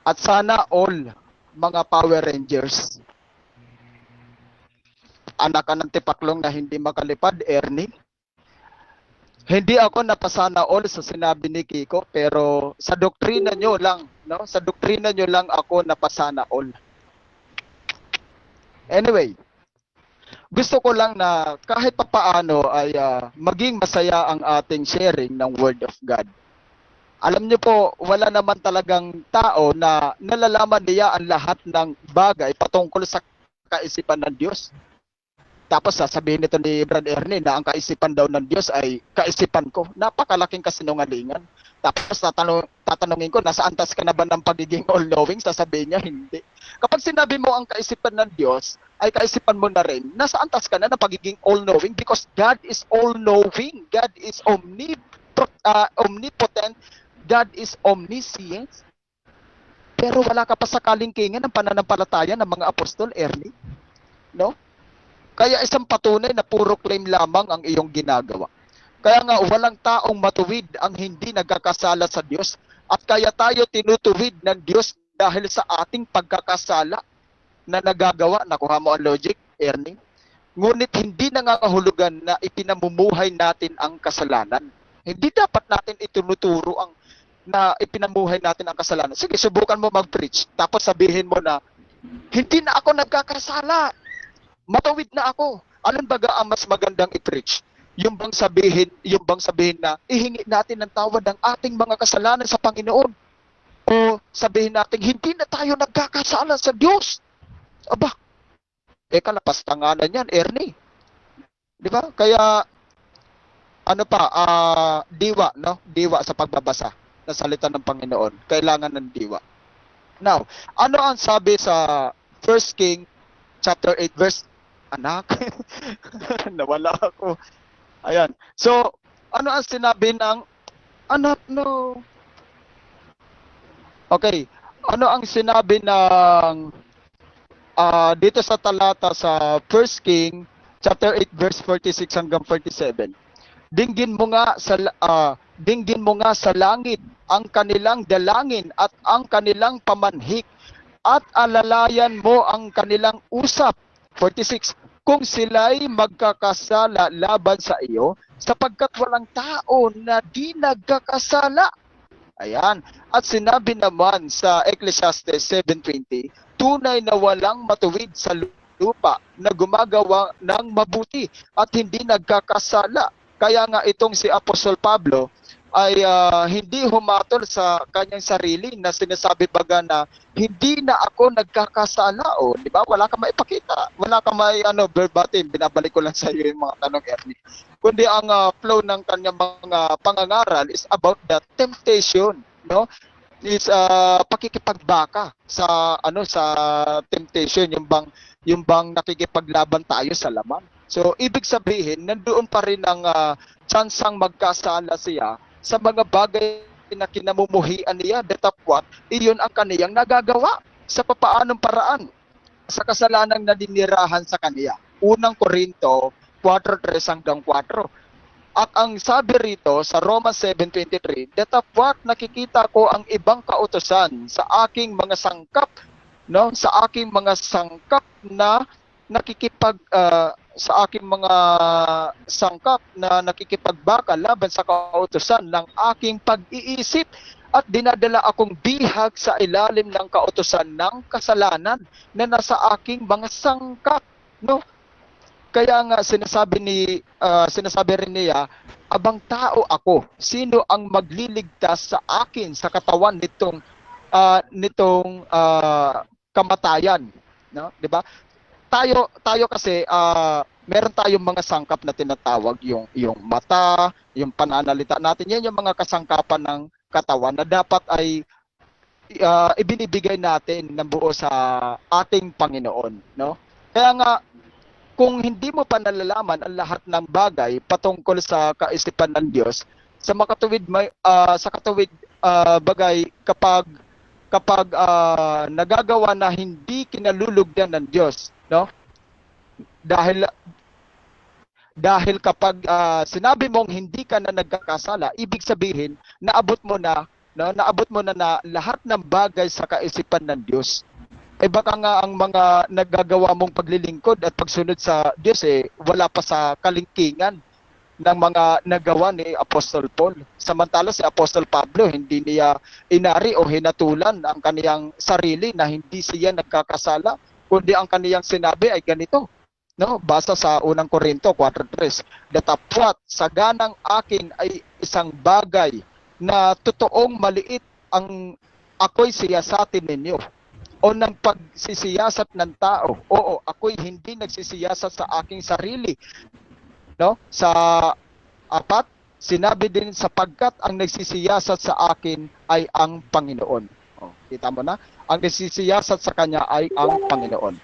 At sana all mga Power Rangers, anak ka ng tipaklong na hindi makalipad, Ernie. Hindi ako napasana all sa sinabi ni Kiko, pero sa doktrina nyo lang, no? Sa doktrina nyo lang ako napasana all. Anyway, gusto ko lang na kahit papaano ay maging masaya ang ating sharing ng Word of God. Alam niyo po, wala naman talagang tao na nalalaman niya ang lahat ng bagay patungkol sa kaisipan ng Diyos. Tapos sasabihin nito ni Brad Ernie na ang kaisipan daw ng Diyos ay kaisipan ko. Napakalaking kasinungalingan. Tapos tatanungin ko, nasa antas ka na ba ng pagiging all-knowing? Sasabihin niya, hindi. Kapag sinabi mo ang kaisipan ng Diyos, ay kaisipan mo na rin, nasa antas ka na ng pagiging all-knowing because God is all-knowing. God is omnipotent. God is omniscient. Pero wala ka pa sa kalingkingan ng pananampalataya ng mga apostol, Ernie. No? Kaya isang patunay na puro claim lamang ang iyong ginagawa. Kaya nga walang taong matuwid ang hindi nagkakasala sa Diyos at kaya tayo tinutuwid ng Diyos dahil sa ating pagkakasala na nagagawa. Nakuha mo ang logic, Ernie? Ngunit hindi nangangahulugan na ipinamumuhay natin ang kasalanan. Hindi dapat natin itinuturo na ipinamuhay natin ang kasalanan. Sige, subukan mo mag-preach. Tapos sabihin mo na, hindi na ako nagkakasala. Matawid na ako. Alin baga ang mas magandang i-preach? Yung bang sabihin na ihingi natin ng tawad ang ating mga kasalanan sa Panginoon? O sabihin natin, hindi na tayo nagkakasala sa Diyos? Aba, kalapastanganan yan, Ernie. Di ba? Kaya, diwa, no? Diwa sa pagbabasa ng salita ng Panginoon. Kailangan ng diwa. Now, ano ang sabi sa 1 King chapter 8 verse anak? Nawala ako. Ayan. So, ano ang sinabi ng anak no? Okay. Ano ang sinabi ng dito sa talata sa 1 King chapter 8 verse 46 hanggang 47? Dinggin mo nga sa langit ang kanilang dalangin at ang kanilang pamanhik at alalayan mo ang kanilang usap. 46. Kung sila'y magkakasala laban sa iyo, sapagkat walang tao na di nagkakasala. Ayan. At sinabi naman sa Ecclesiastes 7:20, tunay na walang matuwid sa lupa na gumagawa ng mabuti at hindi nagkakasala. Kaya nga itong si Apostol Pablo ay hindi humatol sa kanyang sarili na sinasabi baga na hindi na ako nagkakasala. O, di ba? Wala ka maipakita. Wala ka verbatim. Binabalik ko lang sa iyo yung mga tanong, Ernie. Kundi ang flow ng kanyang mga pangangaral is about the temptation, no? Is pakikipagbaka sa temptation, yung bang nakikipaglaban tayo sa laman. So, ibig sabihin, nandoon pa rin ang tsansang magkasala siya sa mga bagay na kinamumuhian niya, datapwat, iyon ang kaniyang nagagawa sa papaanong paraan sa kasalanang naninirahan sa kaniya. Unang Korinto 4:3 hanggang 4. At ang sabi rito sa Romans 7:23, datapwat nakikita ko ang ibang kautusan sa aking mga sangkap, no? Sa aking mga sangkap na sa aking mga sangkap na nakikipagbaka laban sa kautusan ng aking pag-iisip at dinadala akong bihag sa ilalim ng kautusan ng kasalanan na nasa aking mga sangkap, no? Kaya nga sinasabi rin niya, abang tao ako, sino ang magliligtas sa akin sa katawan nitong kamatayan, no? 'Di ba? Tayo kasi meron tayong mga sangkap na tinatawag yung mata, yung pananalita natin, yan yung mga kasangkapan ng katawan na dapat ay ibinibigay natin ng buo sa ating Panginoon, no? Kaya nga kung hindi mo pa nalalaman ang lahat ng bagay patungkol sa kaisipan ng Diyos, sa katuwid bagay kapag nagagawa na hindi kinalulugdan ng Diyos, no? Dahil kapag sinabi mong hindi ka na nagkakasala, ibig sabihin naabot mo na, no, na lahat ng bagay sa kaisipan ng Diyos. Baka nga ang mga nagagawa mong paglilingkod at pagsunod sa Diyos wala pa sa kalingkingan ng mga nagawa ni Apostol Paul. Samantala si Apostol Pablo, hindi niya inari o hinatulan ang kaniyang sarili na hindi siya nagkakasala, kundi ang kaniyang sinabi ay ganito, no? Basa sa 1 Corinto 4:3, datapwat sa ganang akin ay isang bagay na totoong maliit ang ako'y siyasatin ninyo o ng pagsisiyasat ng tao. Oo, ako'y hindi nagsisiyasat sa aking sarili, no? Sa 4, sinabi din sapagkat ang nagsisiyasat sa akin ay ang Panginoon. Kita mo na? Ang nagsisiyasat sa kanya ay ang Panginoon.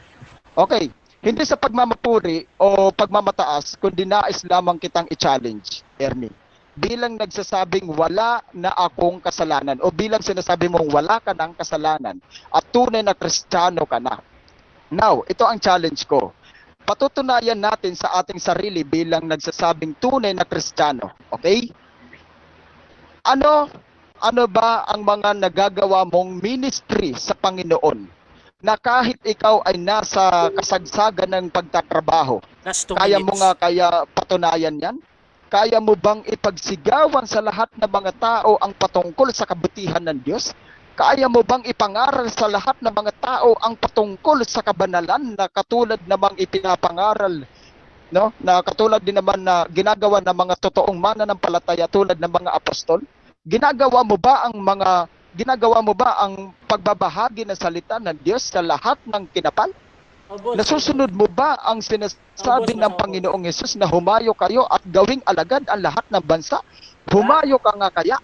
Okay, hindi sa pagmamapuri o pagmamataas, kundi nais lamang kitang i-challenge, Ernie. Bilang nagsasabing wala na akong kasalanan o bilang sinasabi mong wala ka ng kasalanan at tunay na Kristiyano ka na. Now, ito ang challenge ko. Patutunayan natin sa ating sarili bilang nagsasabing tunay na Kristiyano. Okay? Ano ba ang mga nagagawa mong ministry sa Panginoon na kahit ikaw ay nasa kasagsagan ng pagtatrabaho, Last 2 kaya mo minutes. nga kaya patunayan yan? Kaya mo bang ipagsigawan sa lahat ng mga tao ang patungkol sa kabutihan ng Diyos? Kaya mo bang ipangaral sa lahat ng mga tao ang patungkol sa kabanalan na katulad namang ipinapangaral, no? Na katulad din naman na ginagawa ng mga totoong mananampalataya tulad ng mga apostol? Ginagawa mo ba ang pagbabahagi ng salita ng Diyos sa lahat ng kinapal? Nasusunod mo ba ang sinasabi ng Panginoong Yesus na humayo kayo at gawing alagad ang lahat ng bansa? Humayo ka nga kaya?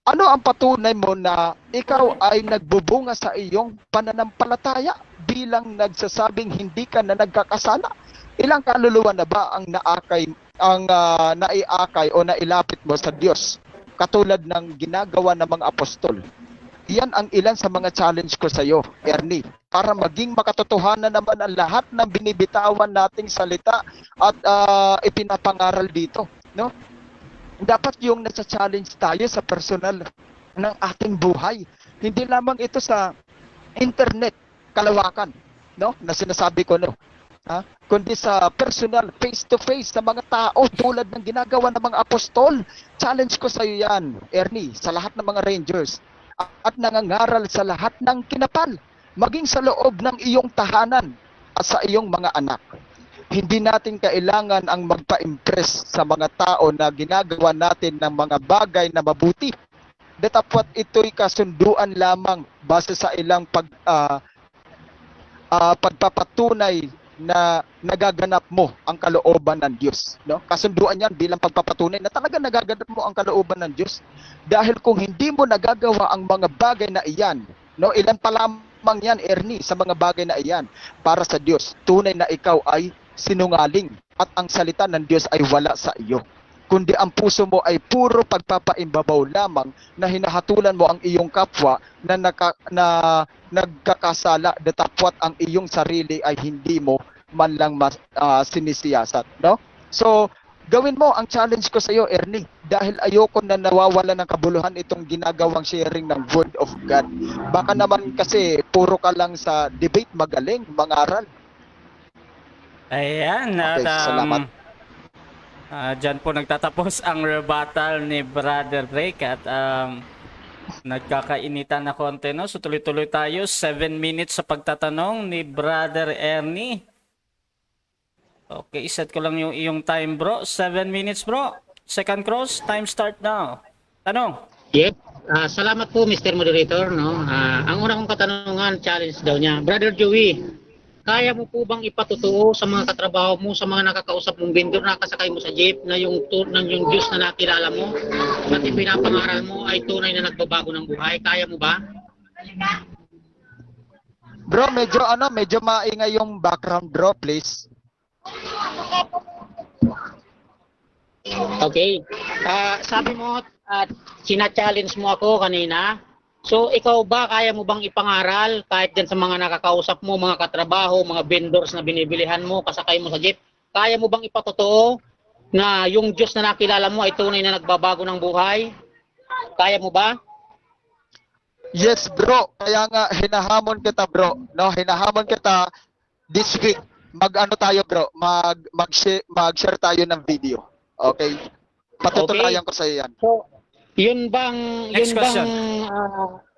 Ano ang patunay mo na ikaw ay nagbubunga sa iyong pananampalataya bilang nagsasabing hindi ka na nagkakasala? Ilang kaluluwa na ba ang naiakay o nailapit mo sa Diyos katulad ng ginagawa ng mga apostol? Yan ang ilan sa mga challenge ko sa iyo, Ernie, para maging makatotohanan naman ang lahat ng binibitawan nating salita at ipinapangaral dito, no? Dapat yung nasa-challenge tayo sa personal ng ating buhay. Hindi lamang ito sa internet, kalawakan, no? Na sinasabi ko, no? Kundi sa personal, face-to-face sa mga tao tulad ng ginagawa ng mga apostol. Challenge ko sa iyo yan, Ernie, sa lahat ng mga Rangers at nangangaral sa lahat ng kinapal, maging sa loob ng iyong tahanan at sa iyong mga anak. Hindi natin kailangan ang magpa-impress sa mga tao na ginagawa natin ng mga bagay na mabuti. Datapwat ito'y kasunduan lamang base sa ilang pagpapatunay na nagaganap mo ang kalooban ng Diyos, no? Kasunduan yan bilang pagpapatunay na talaga nagaganap mo ang kalooban ng Diyos. Dahil kung hindi mo nagagawa ang mga bagay na iyan, no, ilan pa lamang yan, Ernie, sa mga bagay na iyan para sa Diyos, tunay na ikaw ay sinungaling at ang salita ng Diyos ay wala sa iyo. Kundi ang puso mo ay puro pagpapaimbabaw lamang na hinahatulan mo ang iyong kapwa na nagkakasala, datapwat ang iyong sarili ay hindi mo man lang sinisiyasat, no? So, gawin mo ang challenge ko sa iyo, Ernie, dahil ayoko na nawawala ng kabuluhan itong ginagawang sharing ng Word of God. Baka naman kasi puro ka lang sa debate magaling, mangaral. Ayan, at Okay, salamat. dyan po nagtatapos ang rebuttal ni Brother Drake at nagkakainitan na konti, no? So tuloy-tuloy tayo. 7 minutes sa pagtatanong ni Brother Ernie. Okay, set ko lang yung iyong time, bro. 7 minutes, bro. Second cross, time start now. Tanong. Yep. Salamat po, Mr. Moderator. No? Ang una kong katanungan, challenge daw niya. Brother Joey, kaya mo po bang ipatotoo sa mga katrabaho mo, sa mga nakakausap mong vendor na kasakay mo sa jeep, na yung Diyos na nakilala mo at ipinapangaral mo ay tunay na nagbabago ng buhay? Kaya mo ba? Bro, medyo maingay yung background, bro, please. Okay. Sabi mo, sina-challenge mo ako kanina. So, ikaw ba, kaya mo bang ipangaral kahit dyan sa mga nakakausap mo, mga katrabaho, mga vendors na binibilihan mo, kasakay mo sa jeep? Kaya mo bang ipatotoo na yung Diyos na nakilala mo ay tunay na nagbabago ng buhay? Kaya mo ba? Yes, bro. Kaya nga hinahamon kita, bro. No, hinahamon kita this week. Mag-ano tayo, bro? Mag-share tayo ng video. Okay? Patutunayan ko sa iyo yan. So, yun Next question.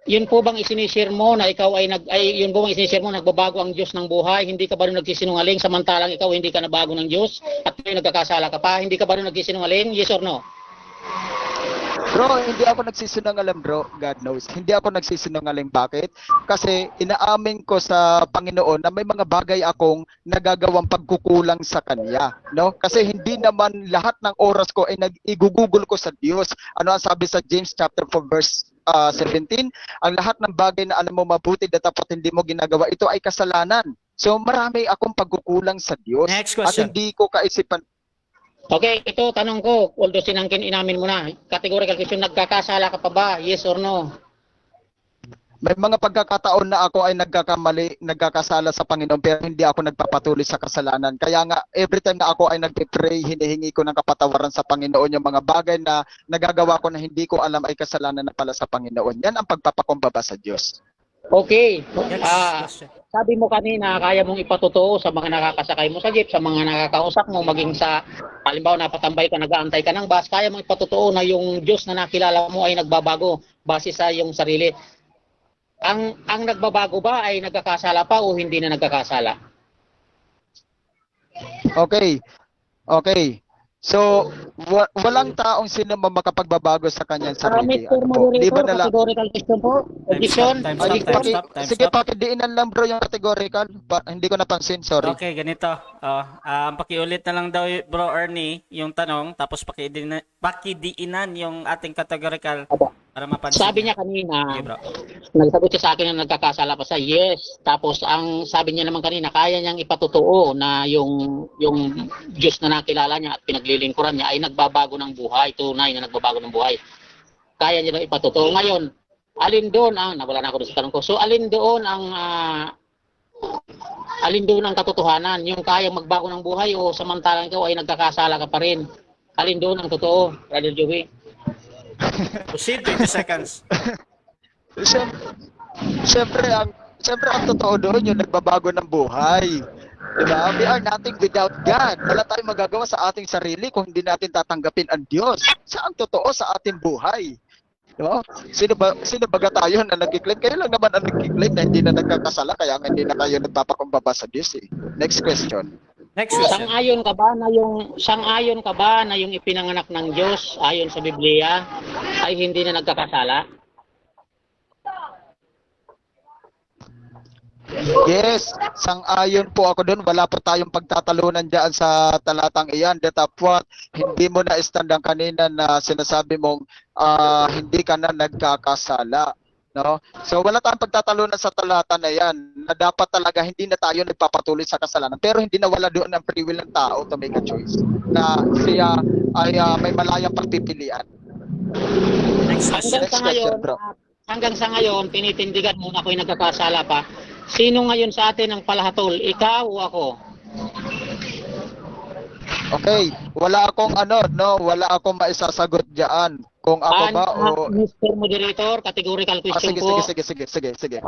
yun po bang isinishare mo na ikaw yun po bang isinishare mo nagbabago ang Diyos ng buhay? Hindi ka ba rin nagsisinungaling samantalang ikaw hindi ka nabago ng Diyos at may nagkakasala ka pa? Hindi ka ba rin nagsisinungaling? Yes or no? Bro, hindi ako nagsisinungaling, bro. God knows. Hindi ako nagsisinungaling. Bakit? Kasi inaamin ko sa Panginoon na may mga bagay akong nagagawang pagkukulang sa Kanya. No? Kasi hindi naman lahat ng oras ko ay igugugol ko sa Diyos. Ano ang sabi sa James chapter 4 verse 17? Ang lahat ng bagay na alam mo mabuti at dapat hindi mo ginagawa, ito ay kasalanan. So marami akong pagkukulang sa Diyos. Next At question. hindi ko kaisipan. Okay, ito tanong ko, although sinangkin inamin mo na, categorical question, nagkakasala ka pa ba? Yes or no? May mga pagkakataon na ako ay nagkakasala sa Panginoon pero hindi ako nagpapatuloy sa kasalanan. Kaya nga, every time na ako ay nagpe-pray, hinihingi ko ng kapatawaran sa Panginoon yung mga bagay na nagagawa ko na hindi ko alam ay kasalanan na pala sa Panginoon. Yan ang pagpapakumbaba sa Diyos. Okay. Next question. Sabi mo kanina, kaya mong ipatotoo sa mga nakakasakay mo sa jeep, sa mga nakakausap mo, maging sa, halimbawa, napatambay ka, nag-aantay ka ng bus, kaya mong ipatotoo na yung Diyos na nakilala mo ay nagbabago base sa iyong sarili. Ang nagbabago ba ay nagkakasala pa o hindi na nagkakasala? Okay. So, walang taong sino makapagbabago sa kanyang sarili. Mr. Ano po? Di ba Moderator, nala- categorical question po. Objection. Time Ay, stop. sige, pakidiinan lang, bro, yung categorical. Hindi ko napansin, sorry. Okay, ganito. Pakiulit na lang daw, bro Ernie, yung tanong, tapos pakidiinan yung ating categorical para mapansin. Sabi niya kanina, Okay, bro. nagsagot siya sa akin na nagkakasala pa siya. Yes. Tapos ang sabi niya naman kanina, kaya niyang ipatotoo na yung Diyos na nakilala niya at pinaglilingkuran niya ay nagbabago ng buhay, tunay na nagbabago ng buhay. Kaya niya lang ipatotoo. Ngayon, alin doon nawala na ako doon sa tanong ko. So alin doon ang katotohanan? Yung kayang magbago ng buhay o samantalang ikaw ay nagkakasala ka pa rin? Alin doon ang totoo, Brother Joey? Proceed, 20 seconds. Siyempre ang totoo doon yung nagbabago ng buhay. Diba? We are nothing without God. Wala tayong magagawa sa ating sarili kung hindi natin tatanggapin ang Diyos. Siya ang totoo sa ating buhay. Diba? Sino ba tayo na nagkiklaim? Kayo lang naman ang nagkiklaim na hindi na nagkakasala kaya nga hindi na kayo nagpapakumbaba sa Diyos. Next question. Next question. Sang-ayon ka ba na yung ipinanganak ng Diyos ayon sa Biblia ay hindi na nagkakasala? Yes, sang-ayon po ako doon. Wala po tayong pagtatalunan diyan sa talatang iyan. Datapwat, hindi mo na istandang kanina na sinasabi mong hindi ka na nagkakasala. No? So wala tayong pagtatalunan sa talata na yan na dapat talaga hindi na tayo nagpapatuloy sa kasalanan. Pero hindi na wala doon ang free will ng tao to make a choice na siya ay may malayang pagpipilian. Next question. Hanggang sa ngayon, tinitindigan mo na ako'y nagkakasala pa. Sino ngayon sa atin ang palahatol? Ikaw o ako? Okay, wala akong wala akong maisasagot diyan. Kung ako ba o Mr. Moderator, categorical question sige, po. sige. Mr. Okay, yan.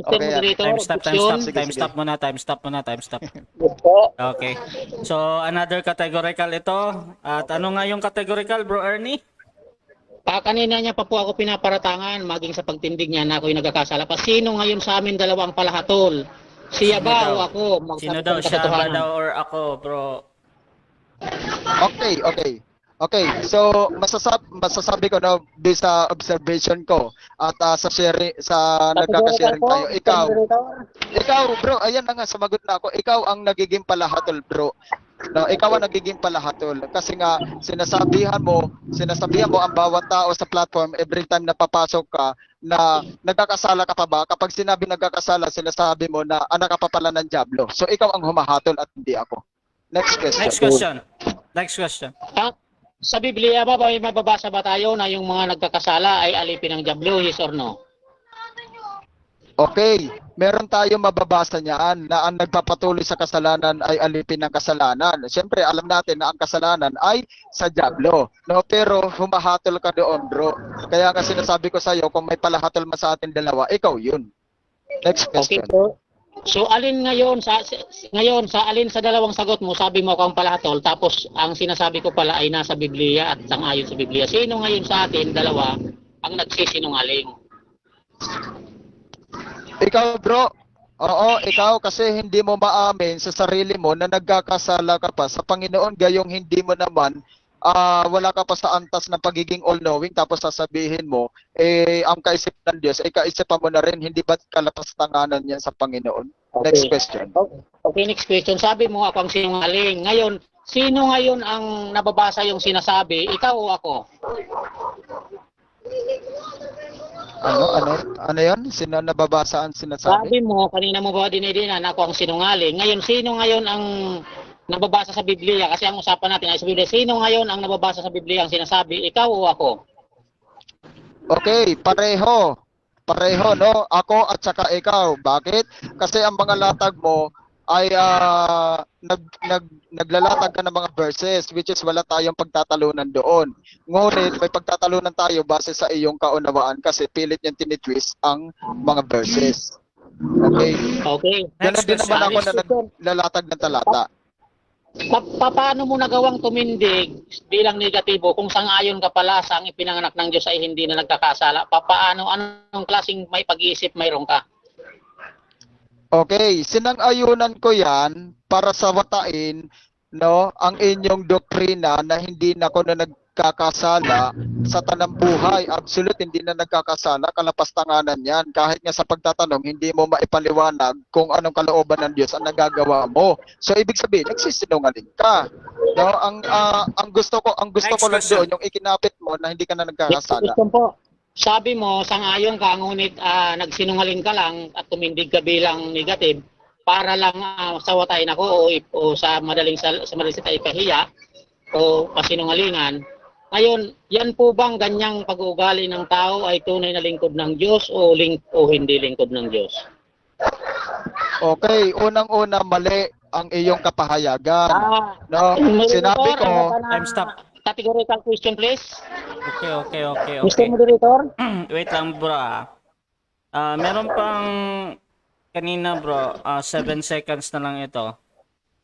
Moderator, Time stop, time question. stop, Sige, time sige. stop muna, time stop muna, time stop. Yes po. Okay. So, another categorical ito. At ano nga yung categorical, Bro Ernie? Kanina niya pa po ako pinaparatangan, maging sa pagtindig niya na ako'y nagkakasala pa. Sino ngayon sa amin dalawang palahatol? Siya Sino ba daw? o ako? Sino Magsabi daw? ng Siya ba katotohanan. daw or ako, bro? Okay. So masasabi ko na based sa observation ko at sa nagkaka-sharing po, tayo. Mr. Moderator. Ikaw bro, ayan na nga sumagot na ako. Ikaw ang nagiging palahatol, bro. No, ikaw ang nagiging palahatol kasi nga sinasabihan mo ang bawat tao sa platform every time na papasok ka na nagkakasala ka pa ba? Kapag sinabi nagkakasala, sinasabi mo na anak ka pa pala ng diablo. So ikaw ang humahatol at hindi ako. Next question. Next question. Sa Biblia ba may mababasa ba tayo na yung mga nagkakasala ay alipin ng diablo, yes or no? Okay, meron tayong mababasa niyan na ang nagpapatuloy sa kasalanan ay alipin ng kasalanan. Siyempre, alam natin na ang kasalanan ay sa diablo. No? Pero humahatol ka doon, bro. Kaya nga sinasabi ko sa iyo, kung may palahatol man sa atin dalawa, ikaw yun. Next Okay question. po. So alin ngayon sa alin sa dalawang sagot mo sabi mo kang palahatol tapos ang sinasabi ko pala ay nasa Biblia at sangayon sa Biblia. Sino ngayon sa atin dalawa ang nagsisinungaling? Ikaw, bro. Oo, ikaw kasi hindi mo maamin sa sarili mo na nagkakasala ka pa sa Panginoon gayong hindi mo naman wala ka pa sa antas ng pagiging all-knowing tapos sasabihin mo ang kaisipan ng Diyos ay kaisipan mo na rin, hindi ba't kalapastanganan yan sa Panginoon? Next question. Okay, next question. Sabi mo ako ang sinungaling. Ngayon, sino ngayon ang nababasa yung sinasabi? Ikaw o ako? Ano yan? Sino nababasa ang sinasabi? Sabi mo, kanina mo ba dinidinan ako ang sinungaling. Ngayon, sino ngayon ang nababasa sa Biblia? Kasi ang usapan natin ay sa Biblia. Sino ngayon ang nababasa sa Biblia ang sinasabi? Ikaw o ako? Okay, pareho. Pareho, no? Ako at saka ikaw. Bakit? Kasi ang mga latag mo ay naglalatag ka ng mga verses which is wala tayong pagtatalunan doon. Ngunit may pagtatalunan tayo base sa iyong kaunawaan kasi pilit niyang tinitwist ang mga verses. Okay? Okay. Ganon din naman ako na naglalatag ng talata. Paano mo nagawang tumindig bilang negatibo kung sangayon ka pala sa ang ipinanganak ng Diyos ay hindi na nagkakasala? Paano, anong klaseng may pag-iisip mayroon ka? Okay, sinang-ayunan ko yan para sawatain no, ang inyong doktrina na hindi na ako na nagkakasala sa tanang buhay. Absolute, hindi na nagkakasala, kalapastanganan yan. Kahit nga sa pagtatanong, hindi mo maipaliwanag kung anong kalooban ng Diyos ang nagagawa mo. So, ibig sabihin, nagsisinungaling ka. No, ang gusto ko lang doon, yung ikinapit mo na hindi ka na nagkakasala. Question po. Sabi mo, sangayon ka, ngunit nagsinungaling ka lang at tumindig ka bilang negative para lang sawatayin ako o sa madaling salita ipahiya o pasinungalingan. Ngayon, yan po bang ganyang pag-uugali ng tao ay tunay na lingkod ng Diyos o hindi lingkod ng Diyos? Okay, unang-una mali ang iyong kapahayagan. No, sinabi ko, Time stop. Categorical question, please. Okay. Mr. Moderator. Wait lang, bro. Meron pang kanina, bro. 7 seconds na lang ito.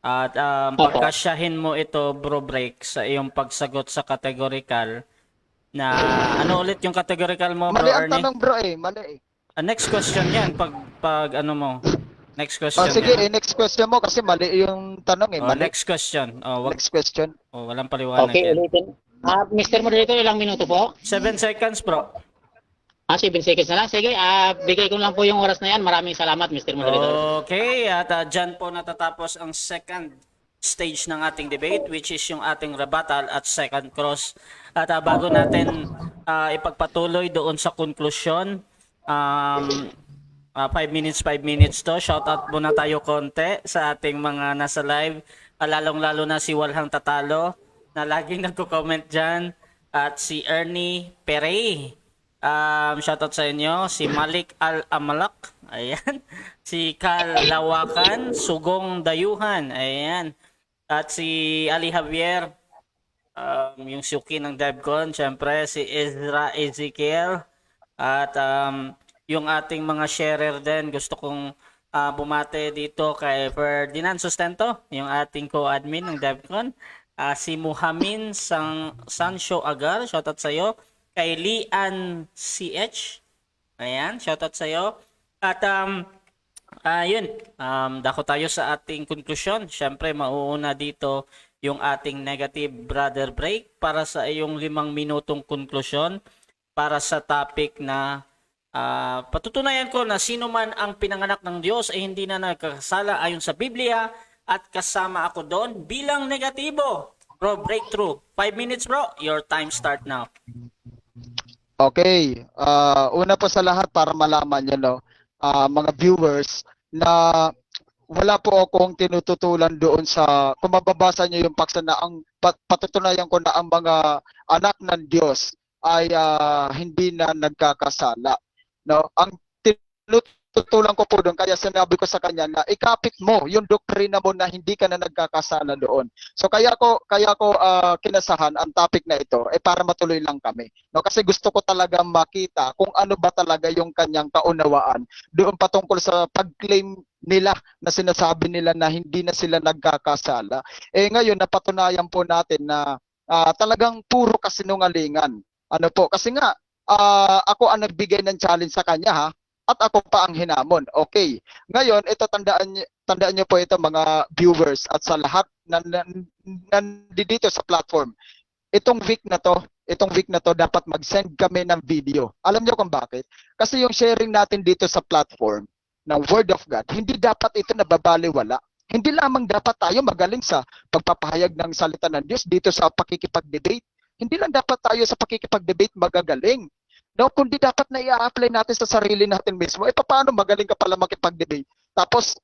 At pagkasyahin mo ito, bro, break sa iyong pagsagot sa categorical na ano ulit yung categorical mo, bro, mali ang Ernie? tanong, bro, mali. Next question yan, pag ano mo. Next question. Sige, yan. next question mo kasi mali yung tanong mali. Next question. Next question. Walang paliwanag Okay, yan. ulitin. Mr. Moderator, ilang minuto po? 7 seconds, bro. 7 seconds na lang. Sige, bigay ko lang po yung oras na yan. Maraming salamat, Mr. Moderator. Okay, at dyan po natatapos ang second stage ng ating debate, which is yung ating rebuttal at second cross. At bago natin ipagpatuloy doon sa konklusyon, 5 minutes to. Shoutout muna tayo konti sa ating mga nasa live. Lalong-lalo na si Walhang Tatalo na laging nagko-comment dyan. At si Ernie Perey. Shoutout sa inyo. Si Malik Al-Amalak. Ayan. Si Kal Lawakan. Sugong Dayuhan. Ayan. At si Ali Javier. Yung suki ng DevCon, syempre si Ezra Ezekiel at yung ating mga sharer din. Gusto kong bumate dito kay Ferdinand Sustento, yung ating co-admin ng DevCon. Si Muhamin Sancho Agar, shoutout sa'yo. Kay Lian CH, ayan, shoutout sa'yo. At yun, dako tayo sa ating konklusyon. Syempre, mauuna dito yung ating negative brother break para sa iyong 5 minutong konklusyon para sa topic na patutunayan ko na sino man ang pinanganak ng Diyos ay hindi na nagkakasala ayon sa Biblia at kasama ako doon bilang negatibo. Bro, breakthrough. 5 minutes bro, your time start now. Okay. Una po sa lahat para malaman nyo, no, mga viewers, na wala po akong tinututulan doon sa, kung mababasa nyo yung paksa na ang patutunayan ko na ang mga anak ng Diyos ay hindi na nagkakasala. No? Ang tinututulan ko po doon, kaya sinabi ko sa kanya na ikapit mo yung doktrina mo na hindi ka na nagkakasala doon. So kaya ko kinasahan ang topic na ito para matuloy lang kami. No, kasi gusto ko talaga makita kung ano ba talaga yung kanyang kaunawaan doon patungkol sa pag-claim nila na sinasabi nila na hindi na sila nagkakasala. Ngayon napatunayan po natin na talagang puro kasinungalingan. Ano po? Kasi nga ako ang nagbigay ng challenge sa kanya, ha? At ako pa ang hinamon. Okay. Ngayon, ito tandaan niyo po ito mga viewers at sa lahat na nandito sa platform. Itong week na to dapat mag-send kami ng video. Alam niyo kung bakit? Kasi yung sharing natin dito sa platform ng Word of God, hindi dapat ito nababaliwala. Hindi lamang dapat tayo magaling sa pagpapahayag ng salita ng Diyos dito sa pakikipag-debate. Hindi lang dapat tayo sa pakikipag-debate magagaling. No, kundi dapat na i-apply natin sa sarili natin mismo. Paano magaling ka pala makipag-debate? Tapos,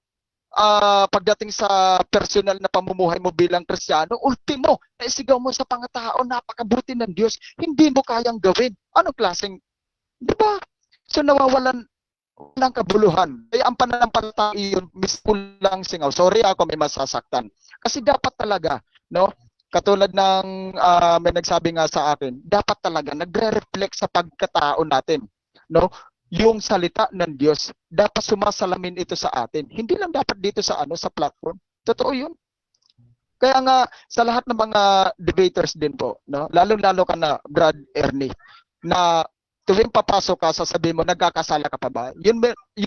pagdating sa personal na pamumuhay mo bilang Kristiyano, ultimo, naisigaw mo sa pangatao, napakabuti ng Diyos, hindi mo kayang gawin. Anong klaseng, di ba? So, nawawalan ng kabuluhan. Kaya ang pananampalataya yun, mismo lang singaw. Sorry ako may masasaktan. Kasi dapat talaga, no? Katulad ng may nagsabi nga sa akin, dapat talaga nagre-reflect sa pagkatao natin, no? Yung salita ng Diyos, dapat sumasalamin ito sa atin. Hindi lang dapat dito sa sa platform. Totoo 'yun. Kaya nga sa lahat ng mga debaters din po, no? Lalo-lalo ka na Brad Ernie, na tuwing papasok ka, sasabihin mo nagkakasala ka pa ba? Yun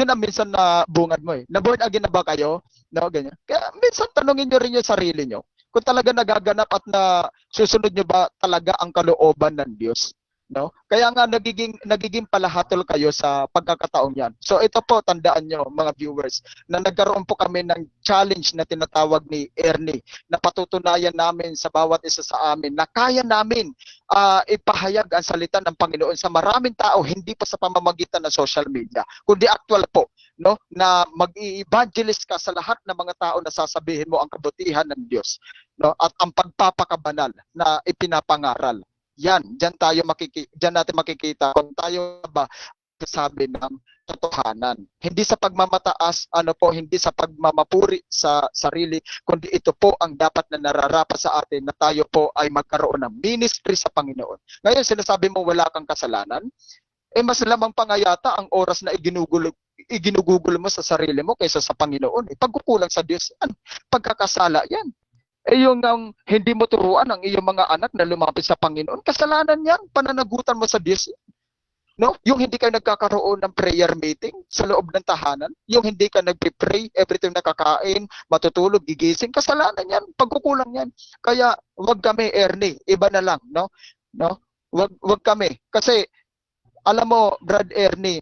ang minsan na bungad mo eh. Na born again na ba kayo? No, ganyan. Kaya minsan tanungin niyo rin yung sarili niyo kung talaga nagaganap at na susunod nyo ba talaga ang kalooban ng Diyos, no? Kaya nga nagiging palahatol kayo sa pagkakataong yan. So ito po, tandaan nyo mga viewers, na nagkaroon po kami ng challenge na tinatawag ni Ernie, na patutunayan namin sa bawat isa sa amin na kaya namin ipahayag ang salita ng Panginoon sa maraming tao, hindi pa sa pamamagitan ng social media, kundi actual po, no, na mag-i-evangelist ka sa lahat ng mga tao na sasabihin mo ang kabutihan ng Diyos, no, at ang pagpapakabanal na ipinapangaral. Diyan natin makikita kung tayo ba sabi ng totohanan. Hindi sa pagmamataas, hindi sa pagmamapuri sa sarili, kundi ito po ang dapat na nararapat sa atin na tayo po ay magkaroon ng ministry sa Panginoon. Ngayon, sinasabi mo wala kang kasalanan, mas lamang pa nga yata ang oras na iginugugol mo sa sarili mo kaysa sa Panginoon. Pagkukulang sa Diyos yan. Pagkakasala yan. Yung hindi mo turuan ang iyong mga anak na lumapit sa Panginoon, kasalanan yan. Pananagutan mo sa Diyos. No? Yung hindi ka nagkakaroon ng prayer meeting sa loob ng tahanan, yung hindi ka nagpe-pray every time nakakain, matutulog, gigising, kasalanan yan. Pagkukulang yan. Kaya wag kami, Ernie. Iba na lang. No? Wag kami. Kasi alam mo, Brad Ernie,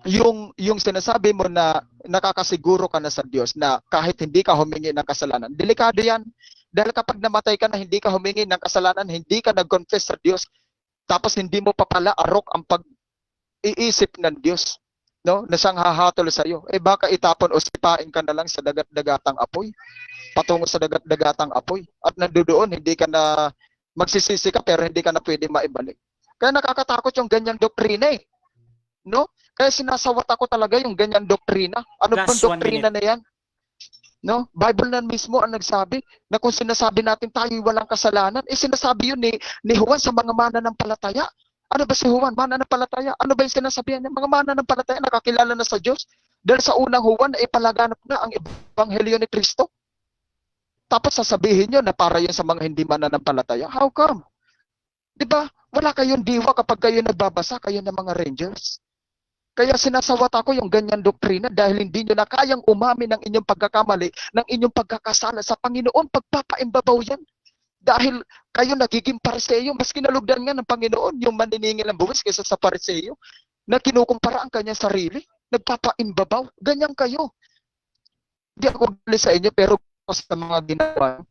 yung sinasabi mo na nakakasiguro ka na sa Diyos na kahit hindi ka humingi ng kasalanan, delikado yan. Dahil kapag namatay ka na hindi ka humingi ng kasalanan, hindi ka nag-confess sa Diyos, tapos hindi mo pa pala arok ang pag-iisip ng Diyos, no, na siyang hahatol sa iyo, baka itapon o sipain ka na lang sa dagat-dagatang apoy, patungo sa dagat-dagatang apoy, at nandoon hindi ka na magsisisi ka pero hindi ka na pwede maibalik. Kaya nakakatakot yung ganyang doktrina eh. No? Kaya sinasawat ako talaga yung ganyang doktrina. Ano bang doktrina na yan? No? Bible na mismo ang nagsabi na kung sinasabi natin tayo'y walang kasalanan, sinasabi yun ni Juan sa mga mananampalataya. Ano ba si Juan? Mananampalataya. Ano ba yung sinasabihan niya? Mga mananampalataya nakakilala na sa Diyos. Dahil sa unang Juan, palaganap na ang Ebanghelyo ni Kristo. Tapos sasabihin nyo na para yun sa mga hindi mananampalataya. How come? Diba? Wala kayong diwa kapag kayo nagbabasa, kayo ng mga Rangers. Kaya sinasawat ako yung ganyan doktrina dahil hindi nyo na kayang umamin ng inyong pagkakamali, ng inyong pagkakasala sa Panginoon, pagpapaimbabaw yan. Dahil kayo nagiging pariseyo, mas kinalugdan nga ng Panginoon yung maniningil ng buwis kaysa sa pariseyo, na kinukumpara ang kanyang sarili, nagpapaimbabaw, ganyan kayo. Hindi ako bali sa inyo, pero sa mga ginawa.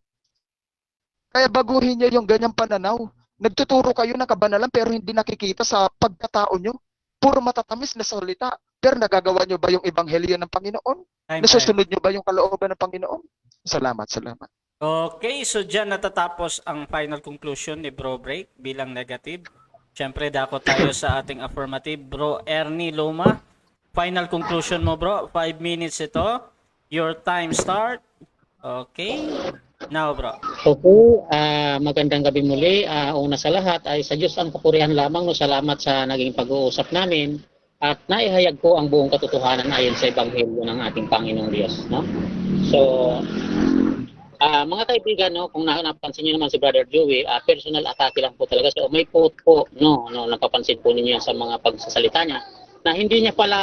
Kaya baguhin nyo yung ganyang pananaw. Nagtuturo kayo ng kabanalan pero hindi nakikita sa pagkatao nyo. Puro matatamis na salita. Pero nagagawa nyo ba yung ebanghelyo ng Panginoon? Nasusunod nyo ba yung kalooban ng Panginoon? Salamat. Okay, so dyan natatapos ang final conclusion ni Bro Break bilang negative. Siyempre, dako tayo sa ating affirmative. Bro Ernie Loma, final conclusion mo bro, 5 minutes ito. Your time start. Okay, now bro. Okay, magandang gabi muli. Una sa lahat ay sa Diyos ang kapurihan lamang. No, salamat sa naging pag-uusap namin at naihayag ko ang buong katotohanan ayon sa Ebanghelyo ng ating Panginoong Diyos. No? So, mga kaibigan, no, kung napansin niyo naman si Brother Joey, personal atake lang po talaga. So, may quote po, napapansin po ninyo sa mga pagsasalita niya, na hindi pala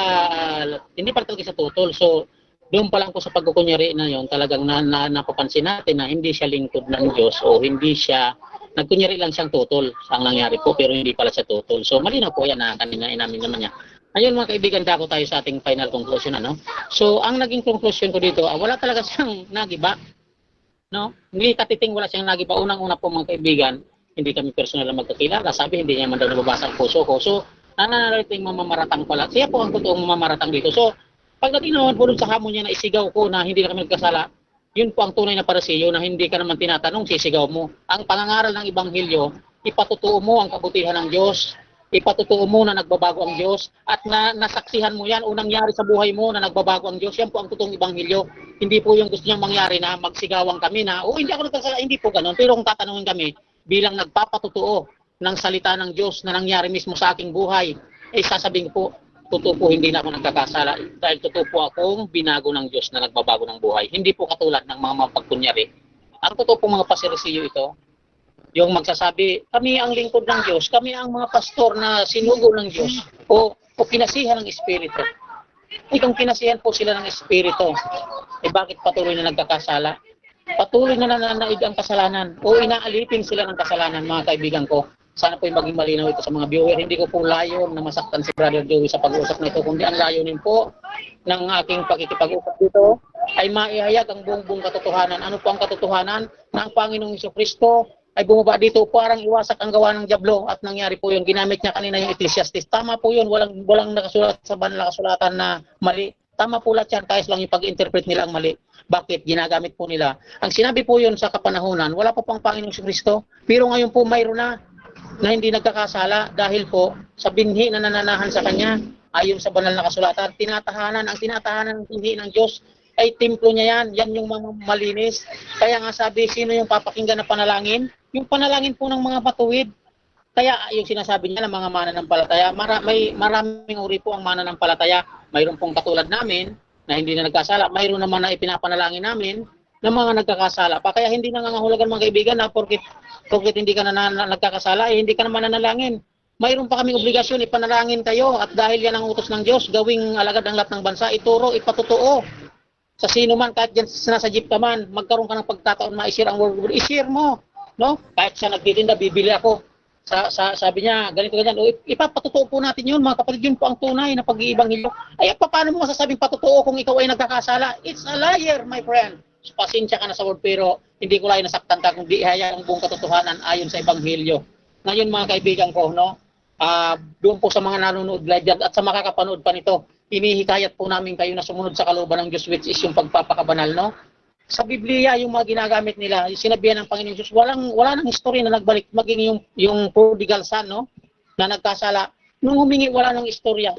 talaga sa tutol. So, doon pa lang po sa pagkukunyari na yon, talagang napapansin natin na hindi siya lingkod ng Diyos o hindi siya, nagkunyari lang siyang tutol. Ang nangyari po, pero hindi pala siya tutol. So, malinaw po yan na kanina inamin naman niya. Ayun mga kaibigan, dako tayo sa ating final conclusion. So, ang naging conclusion ko dito, wala talaga siyang nagiba. No? Hindi katiting wala siyang nagiba. Unang-una po mga kaibigan, hindi kami personal na magkakilala. Sabi, hindi niya man daw nababasa ang puso ko. So, nananaliting mamamatang pala. Siya po ang totoong mamamatang dito. So, pagdating naman po sa hamon niya na isigaw ko na hindi na kami nagkasala, yun po ang tunay na parisiyo na hindi ka naman tinatanong, sisigaw mo. Ang pangangaral ng Ebanghelyo, ipatutuo mo ang kabutihan ng Diyos, ipatutuo mo na nagbabago ang Diyos, at nasaksihan mo yan o nangyari sa buhay mo na nagbabago ang Diyos. Yan po ang totoong Ebanghelyo. Hindi po yung gusto niyang mangyari na magsigawan kami na, hindi ako nagkasala, hindi po ganun. Pero kung tatanungin kami, bilang nagpapatutuo ng salita ng Diyos na nangyari mismo sa aking buhay, sasabihin ko po, totoo po hindi na ako nagkakasala dahil totoo po akong binago ng Diyos na nagbabago ng buhay. Hindi po katulad ng mga mapagkunyari. Ang totoo po mga pasirisiyo ito, yung magsasabi, kami ang lingkod ng Diyos, kami ang mga pastor na sinugo ng Diyos o pinasihan ng Espiritu. Kung pinasihan po sila ng Espiritu, bakit patuloy na nagkakasala? Patuloy na nananaig ang kasalanan o inaalipin sila ng kasalanan mga kaibigan ko. Sana po yung maging malinaw ito sa mga viewer. Hindi ko po layon na masaktan si Brother Joey sa pag-uusap na ito, kundi ang layunin po ng aking pakikipag-usap dito ay maihayag ang buong katotohanan. Ano po ang katotohanan? Na ang Panginoong Jesucristo ay bumaba dito parang iwasak ang gawa ng dyablo at nangyari po yun. Ginamit niya kanina yung Ecclesiastes. Tama po yun. Walang nakasulat sa banal na kasulatan na mali. Tama po lahat yan. Kaya lang yung pag-interpret nila ang mali. Bakit? Ginagamit po nila. Ang sinabi po yun sa kapanahunan, wala po pang Panginoong Jesucristo. Pero ngayon po mayroon na hindi nagkakasala dahil po sa binhi na nananahan sa kanya ayon sa banal na kasulatan. Ang tinatahanan ng binhi ng Diyos ay templo niya yan yung mga malinis. Kaya nga sabi, sino yung papakinggan na panalangin? Yung panalangin po ng mga matuwid. Kaya yung sinasabi niya ng mga mananampalataya, maraming uri po ang mananampalataya. Mayroon pong katulad namin na hindi na nagkasala, mayroon naman na ipinapanalangin namin ng mga nagkakasala pa. Kaya hindi nangangahulugan mga kaibigan na porkit hindi ka na nagkakasala, hindi ka naman nanalangin. Mayroon pa kaming obligasyon, ipanalangin kayo at dahil yan ang utos ng Diyos, gawing alagad ang lahat ng bansa, ituro, ipatutuo. Sa sino man, kahit dyan nasa jeep ka man, magkaroon ka ng pagkataon ma-share ang word, i-share mo. No? Kahit siya nagtitinda, bibili ako. Sabi niya, ganito ganyan, ipapatutuo po natin yun, mga kapatid, yun po ang tunay na pag-iibanghelyo. Ay, paano mo masasabing patutuo kung ikaw ay nagkakasala? It's a liar, my friend. So, pasensya ka na sa word, pero hindi ko lang nasaktan ka kung di ihayag ang buong katotohanan ayon sa Ebanghelyo. Ngayon mga kaibigan ko, doon po sa mga nanonood live dyan at sa makakapanood pa nito, inihikayat po namin kayo na sumunod sa kalooban ng Diyos, which is yung pagpapakabanal. Sa Biblia, yung mga ginagamit nila, yung sinabihan ng Panginoon Diyos, wala nang history na nagbalik, maging yung prodigal son, na nagkasala. Nung humingi, wala nang istorya.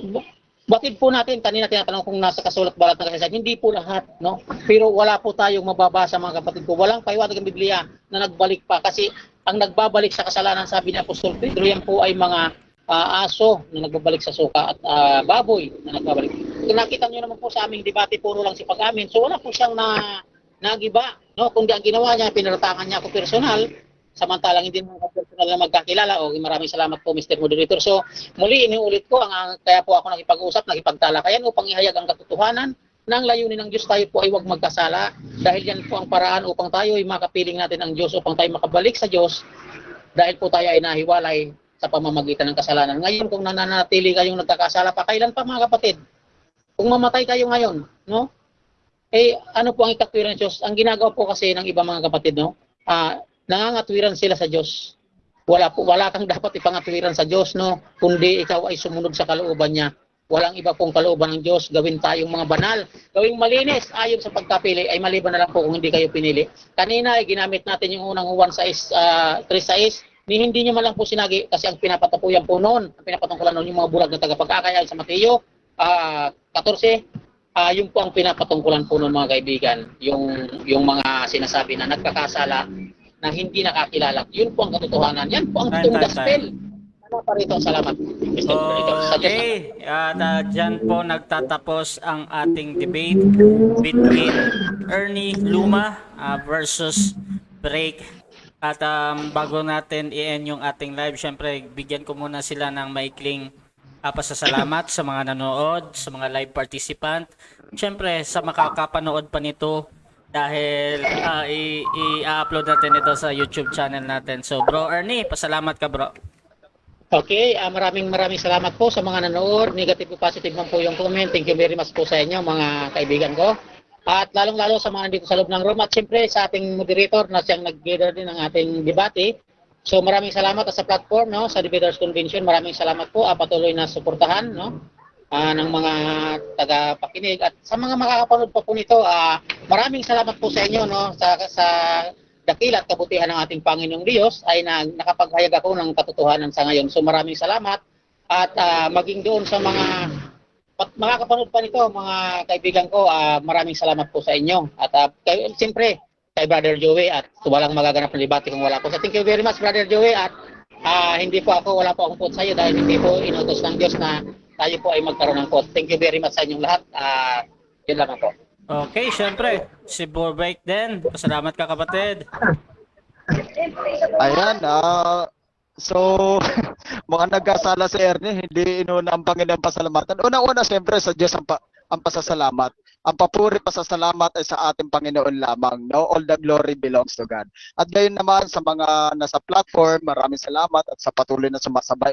batid po natin, kanina tinatanong kung nasa kasulat balat ng kasaysayan, hindi po lahat, no? Pero wala po tayong mababasa mga kapatid ko. Walang paiwatig ng Biblia na nagbalik pa kasi ang nagbabalik sa kasalanan, sabi ni Apostol Pedro, yan po ay mga aso na nagbabalik sa suka at baboy na nagbabalik. Kung nakita nyo naman po sa aming debate, puro lang si pag-amin. So wala po siyang nagiba, no? Kung di ang ginawa niya, pinaratangan niya ako personal, samantalang hindi mo personal na magkakilala. O maraming salamat po Mr. Moderator. So muli iniulit ko kaya po ako nakipag-usap, nakipagtalakayan upang ihayag ang katotohanan ng layunin ng Diyos. Tayo po ay huwag magkasala dahil yan po ang paraan upang tayo ay makapiling natin ang Diyos, upang tayo makabalik sa Diyos dahil po tayo ay nahiwalay sa pamamagitan ng kasalanan. Ngayon kung nananatili kayong nagkakasala pa, kailan pa mga kapatid? Kung mamatay kayo ngayon, no? Ano po ang ikatwiran ng Diyos? Ang ginagawa po kasi ng iba mga kapatid, no? Nangangatwiran sila sa Diyos. Wala kang dapat ipangatwiran sa Diyos, no? Kundi ikaw ay sumunod sa kalooban niya. Walang iba pong kalooban ng Diyos. Gawin tayong mga banal, gawing malinis ayon sa pagkapili, ay maliban na lang po kung hindi kayo pinili. Kanina ay ginamit natin yung unang 3:6, ni hindi niyo man lang po sinagi kasi ang pinapatapuyan po noon, ang pinapatungkulan noon yung mga bulag na tagapagkakaya sa Mateo 14, yung po ang pinapatungkulan po noon mga kaibigan, yung mga sinasabi na nagkakasala na hindi nakakilala. Yun po ang katotohanan. Yan po ang totoong gospel. Ano pa rito? Salamat. Mr. Moderator. Okay. At dyan po nagtatapos ang ating debate between Ernie Luma versus Break. At bago natin i-end yung ating live, syempre bigyan ko muna sila ng maikling pasasalamat sa mga nanood, sa mga live participant. Syempre sa makakapanood pa nito dahil i-upload natin ito sa YouTube channel natin. So Bro Ernie, pasalamat ka bro. Okay, maraming salamat po sa mga nanood. Negative o positive man po yung comment. Thank you very much po sa inyo mga kaibigan ko. At lalong-lalo sa mga nandito sa loob ng room at siyempre sa ating moderator na siyang nag-gather din ng ating debate. So maraming salamat sa platform, no, sa Debaters Convention. Maraming salamat po, patuloy na suportahan, no, ng mga tagapakinig at sa mga makakapanood pa po nito. Maraming salamat po sa inyo, no, sa dakila at kabutihan ng ating Panginoong Diyos ay nakapaghayag ako ng katotohanan sa ngayon. So maraming salamat at maging doon sa mga makakapanood pa nito, mga kaibigan ko, maraming salamat po sa inyo. At siyempre, kay Brother Joey at walang magaganap na debate kung wala po. So thank you very much Brother Joey at wala po akong quote sa iyo dahil hindi po inutos ng Diyos na tayo po ay magkaroon ng quote. Thank you very much sa inyong lahat. Yun lamang po. Okay, syempre, si Break din. Pasalamat ka kapatid. Ayan, so, mga nagkasala si Ernie, hindi inuna ang Panginoon pasalamatan. Una-una, siyempre, sa Diyos ang pasasalamat. Ang papuri pasasalamat ay sa ating Panginoon lamang. No? All the glory belongs to God. At gayon naman sa mga nasa platform, maraming salamat at sa patuloy na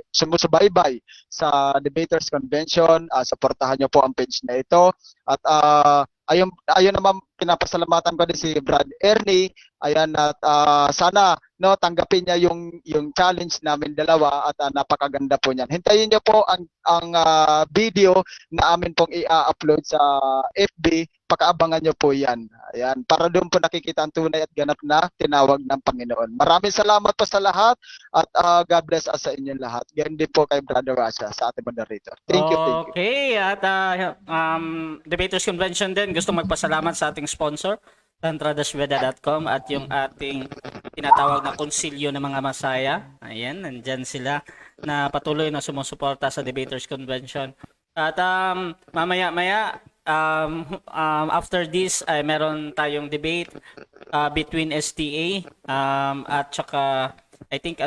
sumusubaybay sa Debaters Convention. Suportahan niyo po ang page na ito. At ayun naman, pinapasalamatan ko din si Brad Ernie. Ayan, at sana tanggapin niya yung challenge namin dalawa at napakaganda po niyan. Hintayin niyo po ang video na amin pong i-upload sa FB. Pakaabangan niyo po yan. Ayan, para doon po nakikita ang tunay at ganap na tinawag ng Panginoon. Maraming salamat po sa lahat at God bless us sa inyong lahat. Ganyan din po kay Brother Rasha sa ating moderator. Thank you. Okay, at Debaters Convention din gusto magpasalamat sa ating sponsor tantradasveda.com at yung ating tinatawag na konsilyo ng mga Masaya. Ayan, nandyan sila na patuloy na sumusuporta sa Debaters Convention. At mamaya-maya, after this, ay meron tayong debate between STA at saka, I think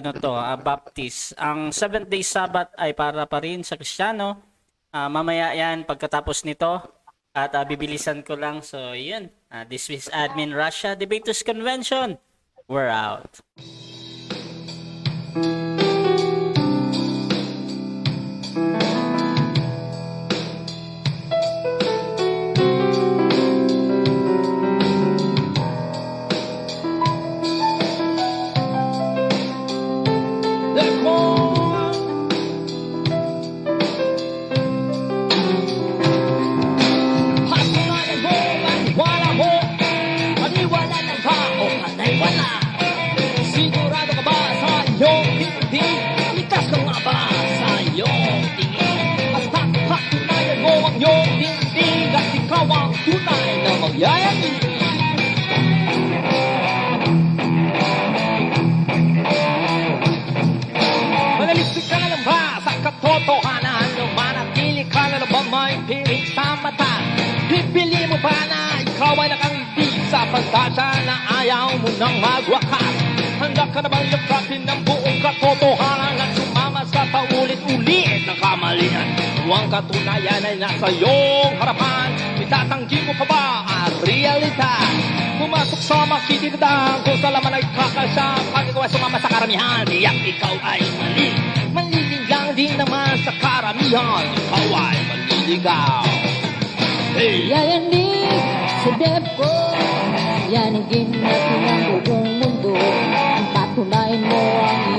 Baptist. Ang 7-day Sabbath ay para pa rin sa Kristiyano. Mamaya yan, pagkatapos nito. At bibilisan ko lang. So, yun. This is Admin Russia Debaters Convention. We're out. Sigurado ka ba sa iyong mo nang magwakas? Handa ka na bang yakapin ng buong katotohanan at sumama sa paulit-ulit ng kamalian? Ang katunayan ay nasa iyong harapan. Itatanggi mo pa ba ang realidad? Pumasok sa makitinadang kung sa laman ay kakasya. Pag ikaw ay sumama sa karamihan, tiyak ikaw ay mali. Maliling lang din naman sa karamihan, ikaw ay maliligaw. Hey! Yayanig sa depko, yanigin natin ang buong mundo. Patunayan mo ang